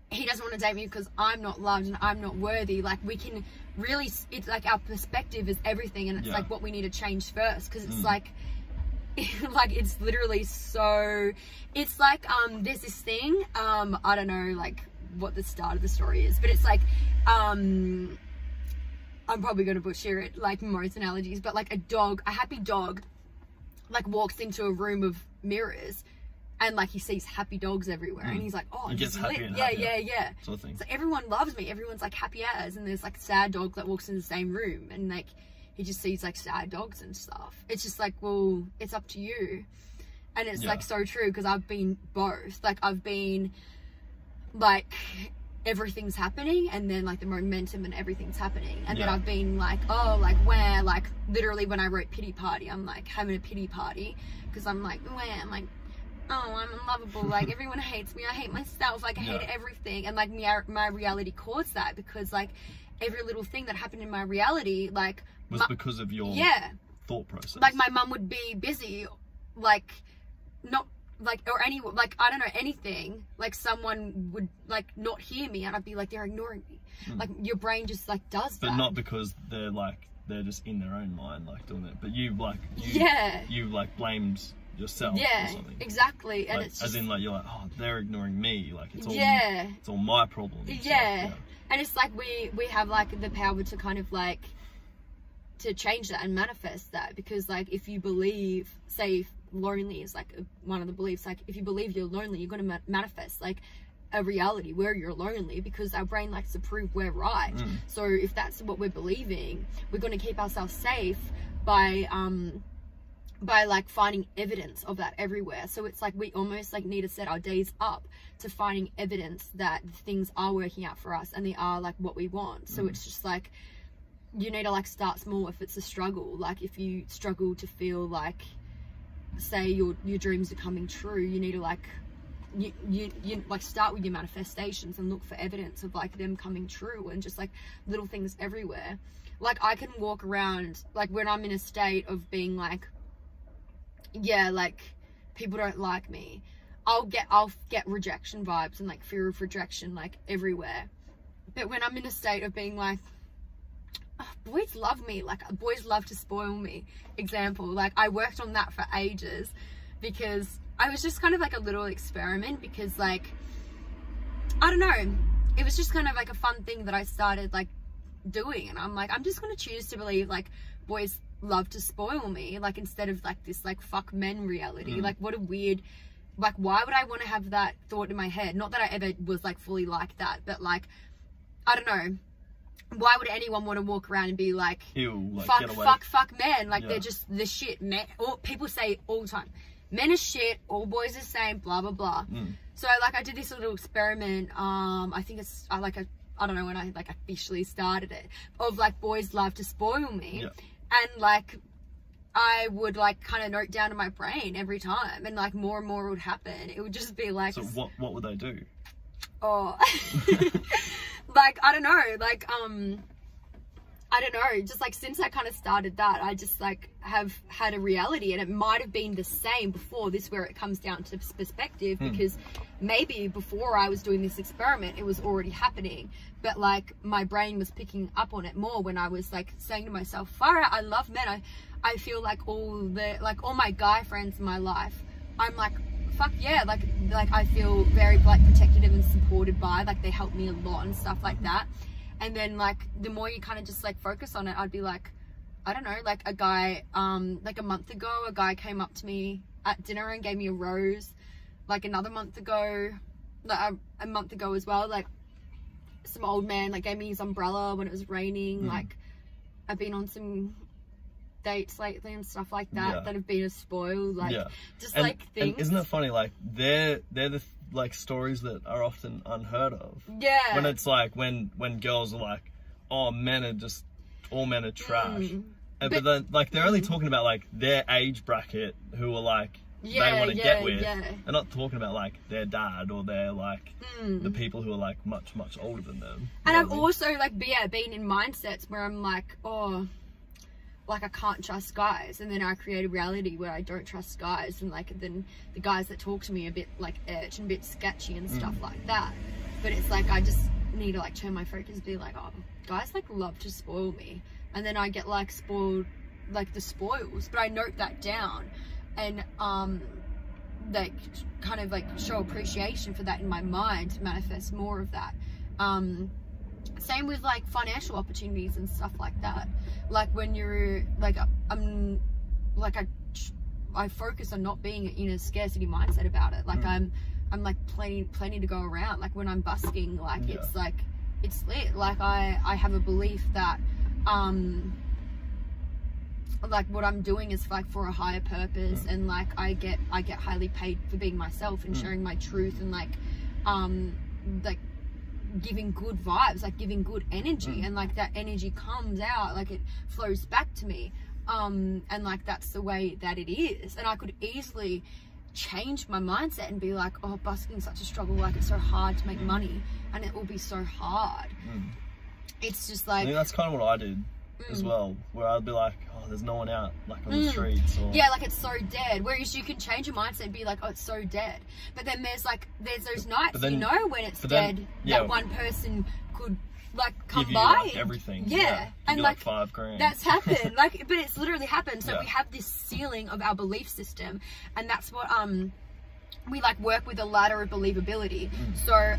he doesn't want to date me because I'm not loved and I'm not worthy. Like we can really, it's like our perspective is everything, and it's like what we need to change first, because it's like it's literally so, it's like there's this thing, I don't know like what the start of the story is, but it's like I'm probably going to butcher it, like most analogies, but like a happy dog, like walks into a room of mirrors and like he sees happy dogs everywhere and he's like, oh, he gets happy and yeah. Sort of thing. So everyone loves me, everyone's like happy as, and there's like sad dog that walks in the same room and like he just sees like sad dogs and stuff. It's just like, well, it's up to you. And it's like so true, because I've been both. Like I've been like everything's happening and then like the momentum and everything's happening, and then I've been like, oh, like where, like literally when I wrote pity party, I'm like having a pity party because I'm like, where, I'm like, oh, I'm unlovable, like everyone hates me, I hate myself, like I hate everything. And like my reality caused that, because like every little thing that happened in my reality like was because of your thought process. Like my mum would be busy, like not like, or any, like I don't know, anything, like someone would like not hear me and I'd be like, they're ignoring me. Like your brain just like does that. But not because they're like, they're just in their own mind like doing it, but you like you like blamed yourself or something. Exactly. And like, it's just, as in like you're like, oh, they're ignoring me, like it's all it's all my problem. And it's like we have like the power to kind of like to change that and manifest that, because like if you believe, say if lonely is like one of the beliefs, like if you believe you're lonely, you're going to manifest like a reality where you're lonely, because our brain likes to prove we're right. So if that's what we're believing, we're going to keep ourselves safe by like finding evidence of that everywhere. So it's like we almost like need to set our days up to finding evidence that things are working out for us and they are like what we want. So it's just like you need to like start small if it's a struggle. Like if you struggle to feel like, say your dreams are coming true, you need to like you like start with your manifestations and look for evidence of like them coming true, and just like little things everywhere. Like I can walk around like when I'm in a state of being like, yeah, like people don't like me, I'll get rejection vibes and like fear of rejection like everywhere. But when I'm in a state of being like, oh, boys love me, like boys love to spoil me, example, like I worked on that for ages, because I was just kind of like a little experiment, because like I don't know, it was just kind of like a fun thing that I started like doing, and I'm like, I'm just gonna choose to believe like boys love to spoil me, like instead of like this like fuck men reality. Like what a weird, like why would I want to have that thought in my head? Not that I ever was like fully like that, but like I don't know, why would anyone want to walk around and be like, ew, like fuck men, like they're just the shit, man. Or people say all the time, men are shit, all boys are the same, blah blah blah. So like I did this little experiment, I think it's I don't know when I like officially started it, of like boys love to spoil me. And like I would like kind of note down in my brain every time, and like more and more would happen. It would just be like, so what would they do? Oh like, I don't know, like, I don't know, just like since I kind of started that, I just like have had a reality, and it might have been the same before this, where it comes down to perspective, because maybe before I was doing this experiment, it was already happening, but like my brain was picking up on it more when I was like saying to myself, far out, I love men. I feel like all my guy friends in my life, I'm like, fuck yeah, like I feel very like protected and supported by, like they help me a lot and stuff like that. And then like the more you kind of just like focus on it, I'd be like, I don't know, like a guy, like a month ago, a guy came up to me at dinner and gave me a rose. Like another month ago, like a month ago as well, like some old man like gave me his umbrella when it was raining. Like I've been on some dates lately and stuff like that that have been a spoil, like just like things. And isn't it funny, like they're the like stories that are often unheard of. Yeah. When it's like when girls are like, oh, all men are trash. But then like they're only talking about like their age bracket, who are like they want to get with. They're not talking about like their dad or their like the people who are like much older than them. And I've also like been in mindsets where I'm like, oh, like I can't trust guys, and then I create a reality where I don't trust guys, and like then the guys that talk to me are a bit like edge and a bit sketchy and stuff like that. But it's like I just need to like turn my focus and be like, oh, guys like love to spoil me, and then I get like spoiled, like the spoils, but I note that down and like kind of like show appreciation for that in my mind to manifest more of that. Same with like financial opportunities and stuff like that. Like when you're like, I'm like, I focus on not being in a scarcity mindset about it. Like I'm like plenty to go around. Like when I'm busking, like it's like, it's lit. Like I have a belief that like what I'm doing is like for a higher purpose, and like I get highly paid for being myself and sharing my truth, and like giving good vibes, like giving good energy, and like that energy comes out, like it flows back to me, and like that's the way that it is. And I could easily change my mindset and be like, oh, busking's such a struggle, like it's so hard to make money, and it will be so hard. It's just like, I think that's kind of what I did as well, where I'd be like, oh, there's no one out like on the streets, or yeah, like it's so dead. Whereas you can change your mindset and be like, oh, it's so dead. But then there's those nights, then, you know, when it's dead, that one person could like come by, like everything, and like $5,000. That's happened. Like, but it's literally happened. So we have this ceiling of our belief system, and that's what we like work with, a ladder of believability. So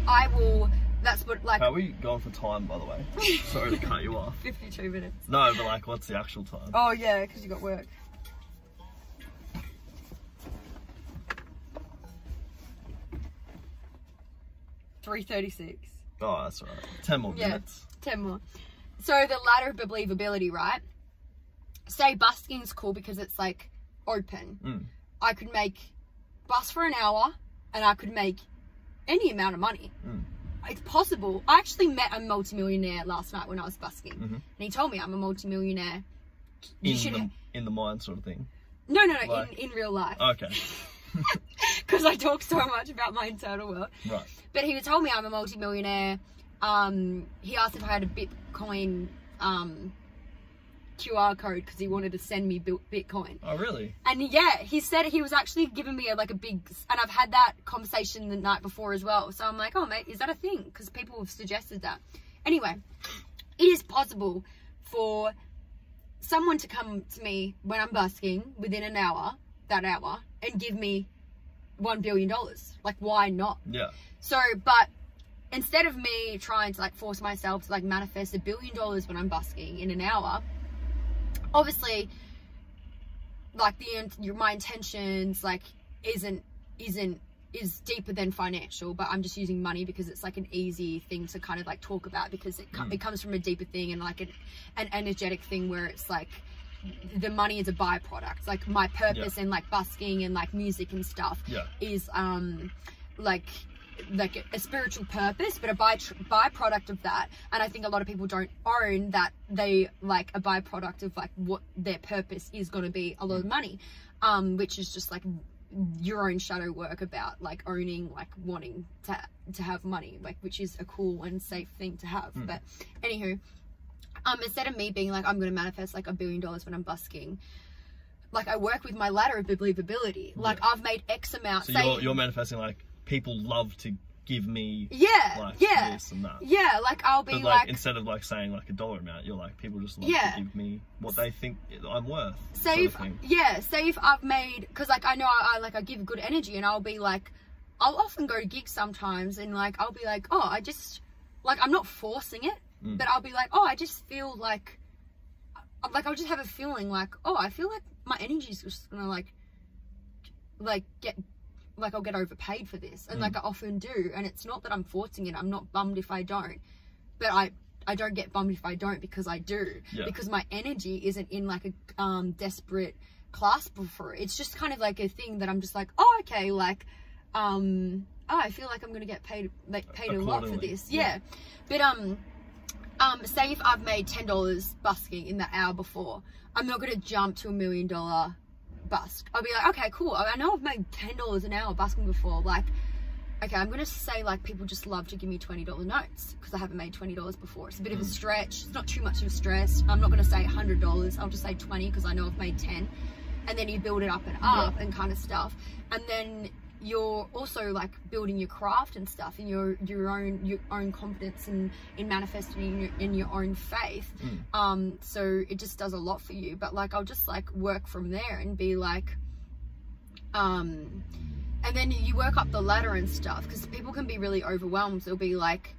that's what, like... How are we going for time, by the way? Sorry to cut you off. 52 minutes. No, but like, what's the actual time? Oh, yeah, because you got work. $3:36. Oh, that's all right. 10 more minutes. 10 more. So the ladder of believability, right? Say busking's cool because it's like open. I could bus for an hour, and I could make any amount of money. It's possible. I actually met a multimillionaire last night when I was busking, and he told me I'm a multimillionaire. In the mind sort of thing? No, like... in real life. Okay. Because I talk so much about my internal world. Right. But he told me I'm a multimillionaire. He asked if I had a Bitcoin QR code because he wanted to send me Bitcoin. Oh, really? And yeah, he said he was actually giving me a big, and I've had that conversation the night before as well. So I'm like, oh mate, is that a thing? Because people have suggested that. Anyway, it is possible for someone to come to me when I'm busking within an hour, and give me $1 billion. Like, why not? Yeah. So, but instead of me trying to like force myself to like manifest $1 billion when I'm busking in an hour, obviously, like my intentions like is deeper than financial, but I'm just using money because it's like an easy thing to kind of like talk about, because it comes from a deeper thing, and like an energetic thing where it's like the money is a byproduct. Like my purpose in like busking and like music and stuff is like a spiritual purpose, but a byproduct of that. And I think a lot of people don't own that they like a byproduct of like what their purpose is going to be a lot of money, which is just like your own shadow work about like owning, like wanting to have money, like, which is a cool and safe thing to have. But anywho, instead of me being like, I'm going to manifest like $1 billion when I'm busking, like I work with my ladder of believability. Like I've made X amount. So you're manifesting like people love to give me like this and that. Yeah, like I'll be like instead of like saying like a dollar amount, you're like, people just love to give me what they think I'm worth. Say if I've made, because like I know I give good energy, and I'll be like, I'll often go to gigs sometimes, and like I'll be like, oh, I just like, I'm not forcing it, but I'll be like, oh, I just feel like I'll just have a feeling like, oh, I feel like my energy is just gonna like get, like I'll get overpaid for this, and like I often do, and it's not that I'm forcing it. I'm not bummed if I don't, but I don't get bummed if I don't, because I do, because my energy isn't in like a desperate clasp for it. It's just kind of like a thing that I'm just like, oh, okay, like oh, I feel like I'm gonna get paid a lot for this. But say if I've made $10 busking in the hour before, I'm not gonna jump to $1 million busk. I'll be like, okay, cool, I know I've made $10 an hour busking before. Like, okay, I'm gonna say like people just love to give me $20 notes because I haven't made $20 before. It's a bit of a stretch. It's not too much of a stress. I'm not gonna say $100. I'll just say 20 because I know I've made 10, and then you build it up and up and kind of stuff. And then you're also like building your craft and stuff, and your own confidence in manifesting in your own faith. So it just does a lot for you. But like I'll just like work from there and be like and then you work up the ladder and stuff, because people can be really overwhelmed. They'll be like,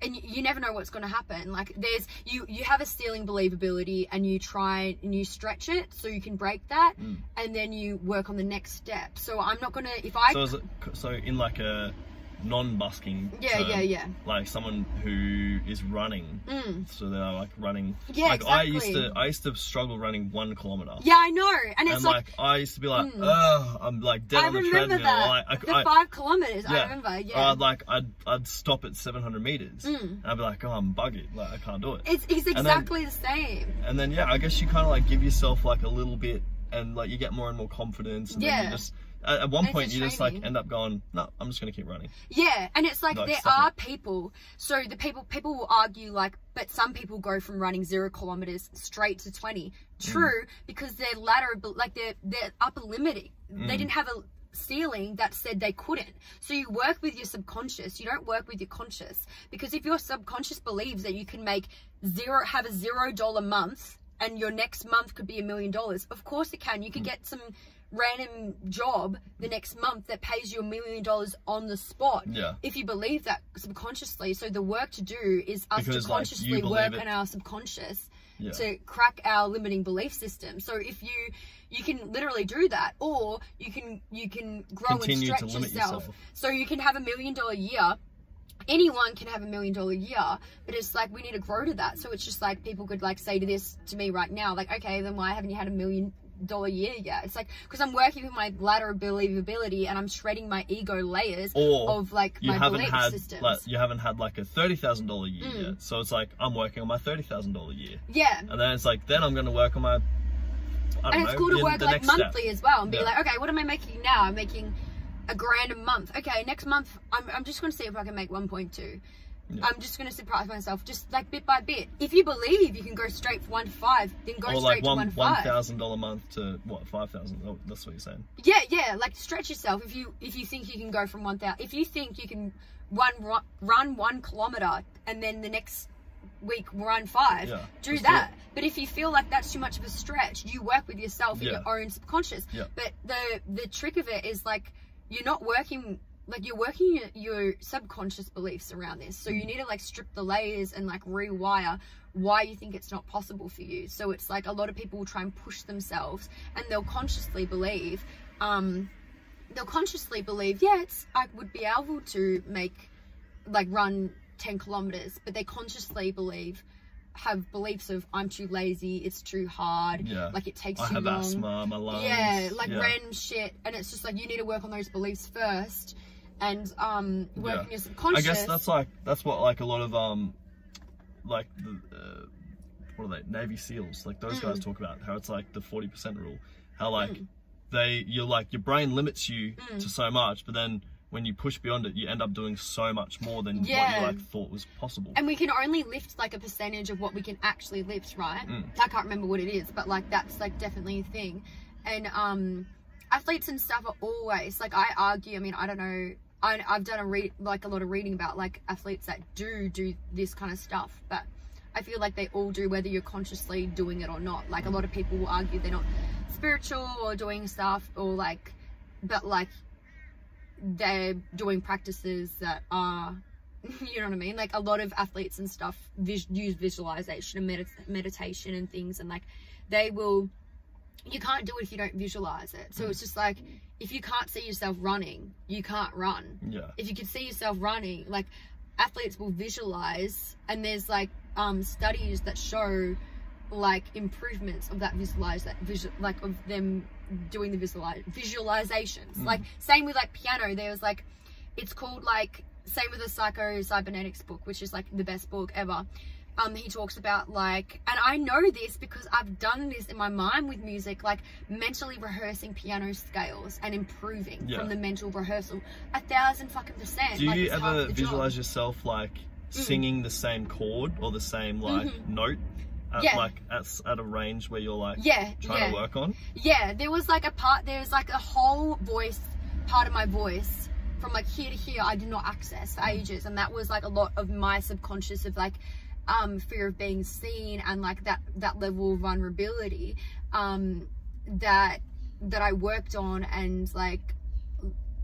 and you never know what's going to happen. Like there's you have a ceiling believability, and you try and you stretch it so you can break that, and then you work on the next step. So I'm not gonna, if I so in like a non-busking term, like someone who is running, so they're like running, like exactly. I used to struggle running 1 kilometer. Yeah, I know, and it's like I used to be like, oh, I'm like dead on the treadmill. That. Like, the 5 kilometers, I remember. Like I'd stop at 700 meters, and I'd be like, oh, I'm buggered, like I can't do it. It's exactly the same. And then I guess you kind of like give yourself like a little bit, and like you get more and more confidence, and then you just. At one point, you just like end up going, no, I'm just going to keep running. Yeah, and it's like there are people, so the people will argue like, but some people go from running 0 kilometers straight to 20. True, because their ladder, like their upper limit, they didn't have a ceiling that said they couldn't. So you work with your subconscious, you don't work with your conscious, because if your subconscious believes that you can have a $0 month, and your next month could be $1 million, of course it can. You could get some random job the next month that pays you $1 million on the spot, if you believe that subconsciously. So the work to do is us to consciously work on our subconscious to crack our limiting belief system. So if you can literally do that, or you can grow and stretch yourself. So you can have $1 million year. Anyone can have $1 million year, but it's like we need to grow to that. So it's just like people could like say to me right now, like, okay, then why haven't you had $1 million year yet? It's like, because I'm working with my ladder of believability, and I'm shredding my ego layers of like my belief systems. Like, you haven't had like a $30,000 year yet, so it's like I'm working on my $30,000 year. And then it's like, then I'm going to work on my, it's cool to work like monthly as well, and be like, okay, what am I making now? I'm making $1,000 a month. Okay, next month I'm just going to see if I can make 1.2. I'm just going to surprise myself, just like bit by bit. If you believe you can go straight from 1 to 5, then go straight to 1 to 5. $1,000 a month to what, 5,000? Oh, that's what you're saying. Yeah, like stretch yourself. If you think you can go from 1,000, if you think you can run 1 kilometer and then the next week run 5, do that. But if you feel like that's too much of a stretch, you work with yourself in your own subconscious. But the trick of it is like, you're not working, like you're working your subconscious beliefs around this. So you need to like strip the layers and like rewire why you think it's not possible for you. So it's like a lot of people will try and push themselves, and they'll consciously believe, I would be able to run 10 kilometers, but they consciously have beliefs of, I'm too lazy, it's too hard, like it takes too long. I have asthma, my lungs. Random shit. And it's just like, you need to work on those beliefs first, and work on your subconscious. I guess that's what like a lot of like the what are they, Navy SEALs, like those guys talk about, how it's like the 40% rule, how like you're like, your brain limits you to so much, but then when you push beyond it, you end up doing so much more than what you like thought was possible. And we can only lift like a percentage of what we can actually lift, right? I can't remember what it is, but like that's like definitely a thing. And athletes and stuff are always like, I argue, I mean, I don't know, I've done a lot of reading about like athletes that do this kind of stuff, but I feel like they all do, whether you're consciously doing it or not. Like a lot of people will argue they're not spiritual or doing stuff, or like, but like they're doing practices that are, you know what I mean? Like a lot of athletes and stuff use visualization and meditation and things, and like they will, you can't do it if you don't visualize it. So it's just like, if you can't see yourself running, you can't run. If you can see yourself running, like athletes will visualize, and there's like studies that show like improvements of that like of them doing the visualizations. Like same with like piano, there was like, it's called like, same with the Cybernetics book, which is like the best book ever. He talks about like, and I know this because I've done this in my mind with music, like mentally rehearsing piano scales and improving from the mental rehearsal 1000%. Do you ever visualize yourself like singing the same chord or the same like note at a range where you're like trying to work on? There was like a whole voice, part of my voice from like here to here I did not access for ages, and that was like a lot of my subconscious of like fear of being seen, and like that level of vulnerability that I worked on. And like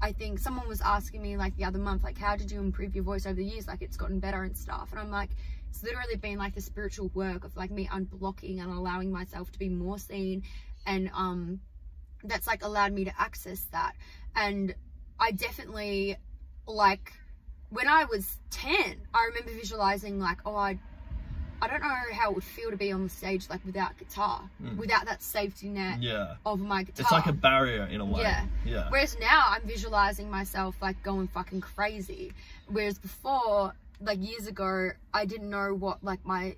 I think someone was asking me like the other month, like, how did you improve your voice over the years? Like, it's gotten better and stuff. And I'm like, it's literally been like the spiritual work of like me unblocking and allowing myself to be more seen, and that's like allowed me to access that. And I definitely, like, when I was 10, I remember visualizing like, oh, I don't know how it would feel to be on the stage like without guitar, without that safety net of my guitar. It's like a barrier in a way. Whereas now I'm visualizing myself like going fucking crazy. Whereas before, like years ago, I didn't know what like my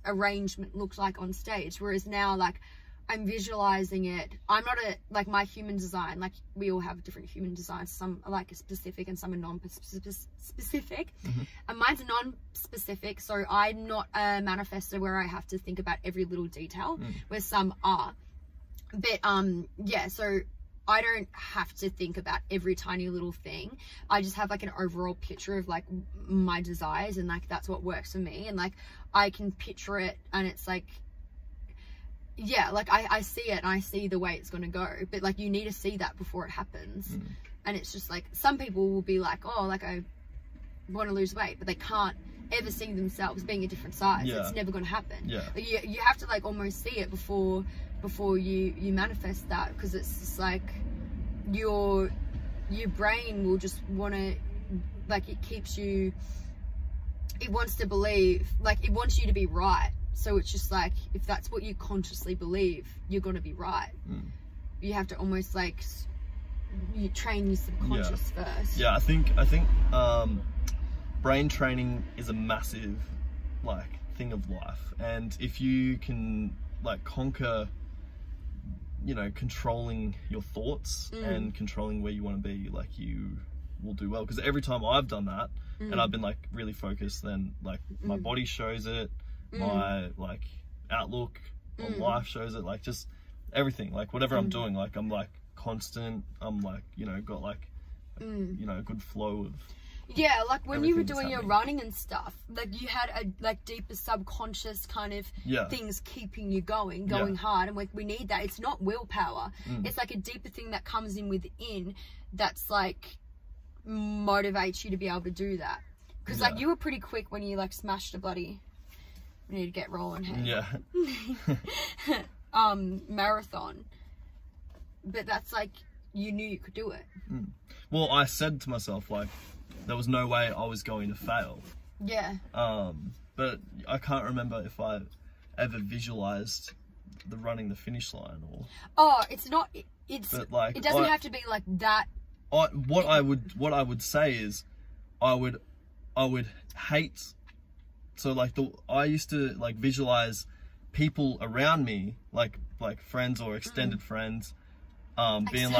arrangement looked like on stage. Whereas now, like, I'm visualizing it. I'm not like my human design, like we all have different human designs. Some are like specific and some are non-specific. And mine's non-specific, so I'm not a manifestor where I have to think about every little detail, where some are. But yeah, so I don't have to think about every tiny little thing. I just have like an overall picture of like my desires, and like that's what works for me. And like I can picture it, and it's like, yeah, like I see it and I see the way it's going to go, but like you need to see that before it happens. And it's just like, some people will be like, oh, like I want to lose weight, but they can't ever see themselves being a different size. It's never going to happen. You have to like almost see it before you manifest that, because it's just like your brain will just want to, like, it wants to believe, like it wants you to be right. So it's just like, if that's what you consciously believe, you're going to be right. You have to almost like, you train your subconscious first. I think brain training is a massive like thing of life, and if you can like conquer, you know, controlling your thoughts and controlling where you want to be, like you will do well. Because every time I've done that and I've been like really focused, then like my body shows it, my like outlook on life shows it, like just everything, like whatever I'm doing, like I'm like constant, I'm like, you know, got like you know, a good flow of like when you were doing your running and stuff, like you had a like deeper subconscious kind of things keeping you going hard, and we need that. It's not willpower, it's like a deeper thing that comes in within that's like motivates you to be able to do that. Because like you were pretty quick when you like smashed a bloody, we need to get rolling here. Marathon. But that's like, you knew you could do it. Well, I said to myself, like, there was no way I was going to fail. But I can't remember if I ever visualized the running the finish line, or... Oh, it's not, but like, it doesn't have to be like that. What I would say is, I would hate, so like I used to like visualize people around me, like friends or extended friends, being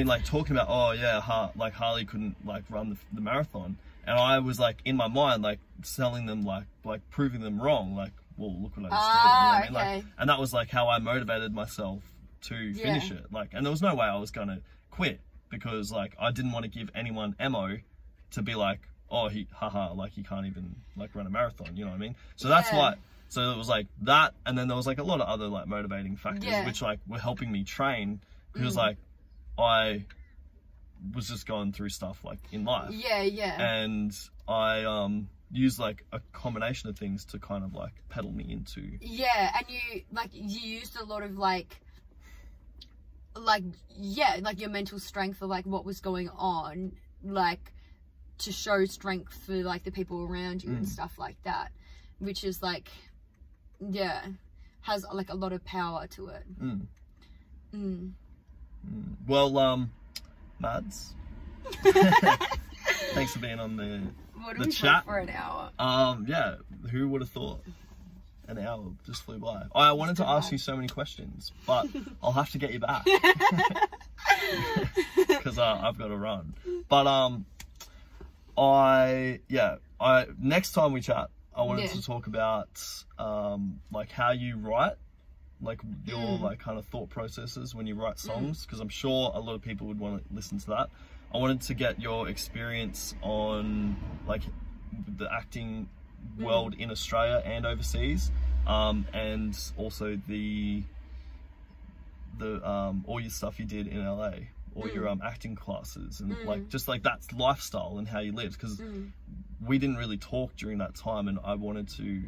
like talking about, oh yeah, Harley couldn't like run the marathon, and I was like in my mind like telling them like proving them wrong, like, well, look what I just did, you know what I mean? Like, and that was like how I motivated myself to finish it, like, and there was no way I was gonna quit, because like I didn't want to give anyone ammo to be like, oh, like he can't even like run a marathon, you know what I mean? So that's why. So it was like that, and then there was like a lot of other like motivating factors which like were helping me train, because like I was just going through stuff like in life. And I used like a combination of things to kind of like pedal me into. And you used a lot of like your mental strength for like what was going on, like to show strength for like the people around you and stuff like that, which is like has like a lot of power to it. Well, Mads, thanks for being on the chat for an hour. Yeah, who would have thought an hour just flew by? I wanted to ask you so many questions, but I'll have to get you back because I've got to run. But next time we chat, I wanted to talk about like how you write, like your like kind of thought processes when you write songs, because I'm sure a lot of people would want to listen to that. I wanted to get your experience on like the acting world in Australia and overseas, and also the all your stuff you did in LA, or your acting classes, and like just like that lifestyle and how you lived, because we didn't really talk during that time, and I wanted to,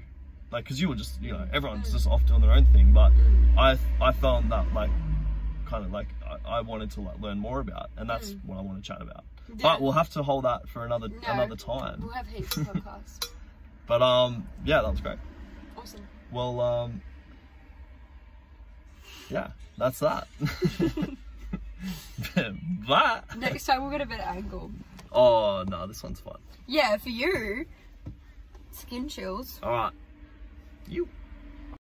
like, because you were just, you know, everyone's just off doing their own thing, but I found that like kind of like I wanted to like learn more about, and that's what I want to chat about. But we'll have to hold that for another time. We'll have heaps of podcasts. But yeah, that was great. Awesome. Well, yeah, that's that. But next time we'll get a better angle. Oh no, this one's fun. Yeah, for you. Skin chills. Alright. You.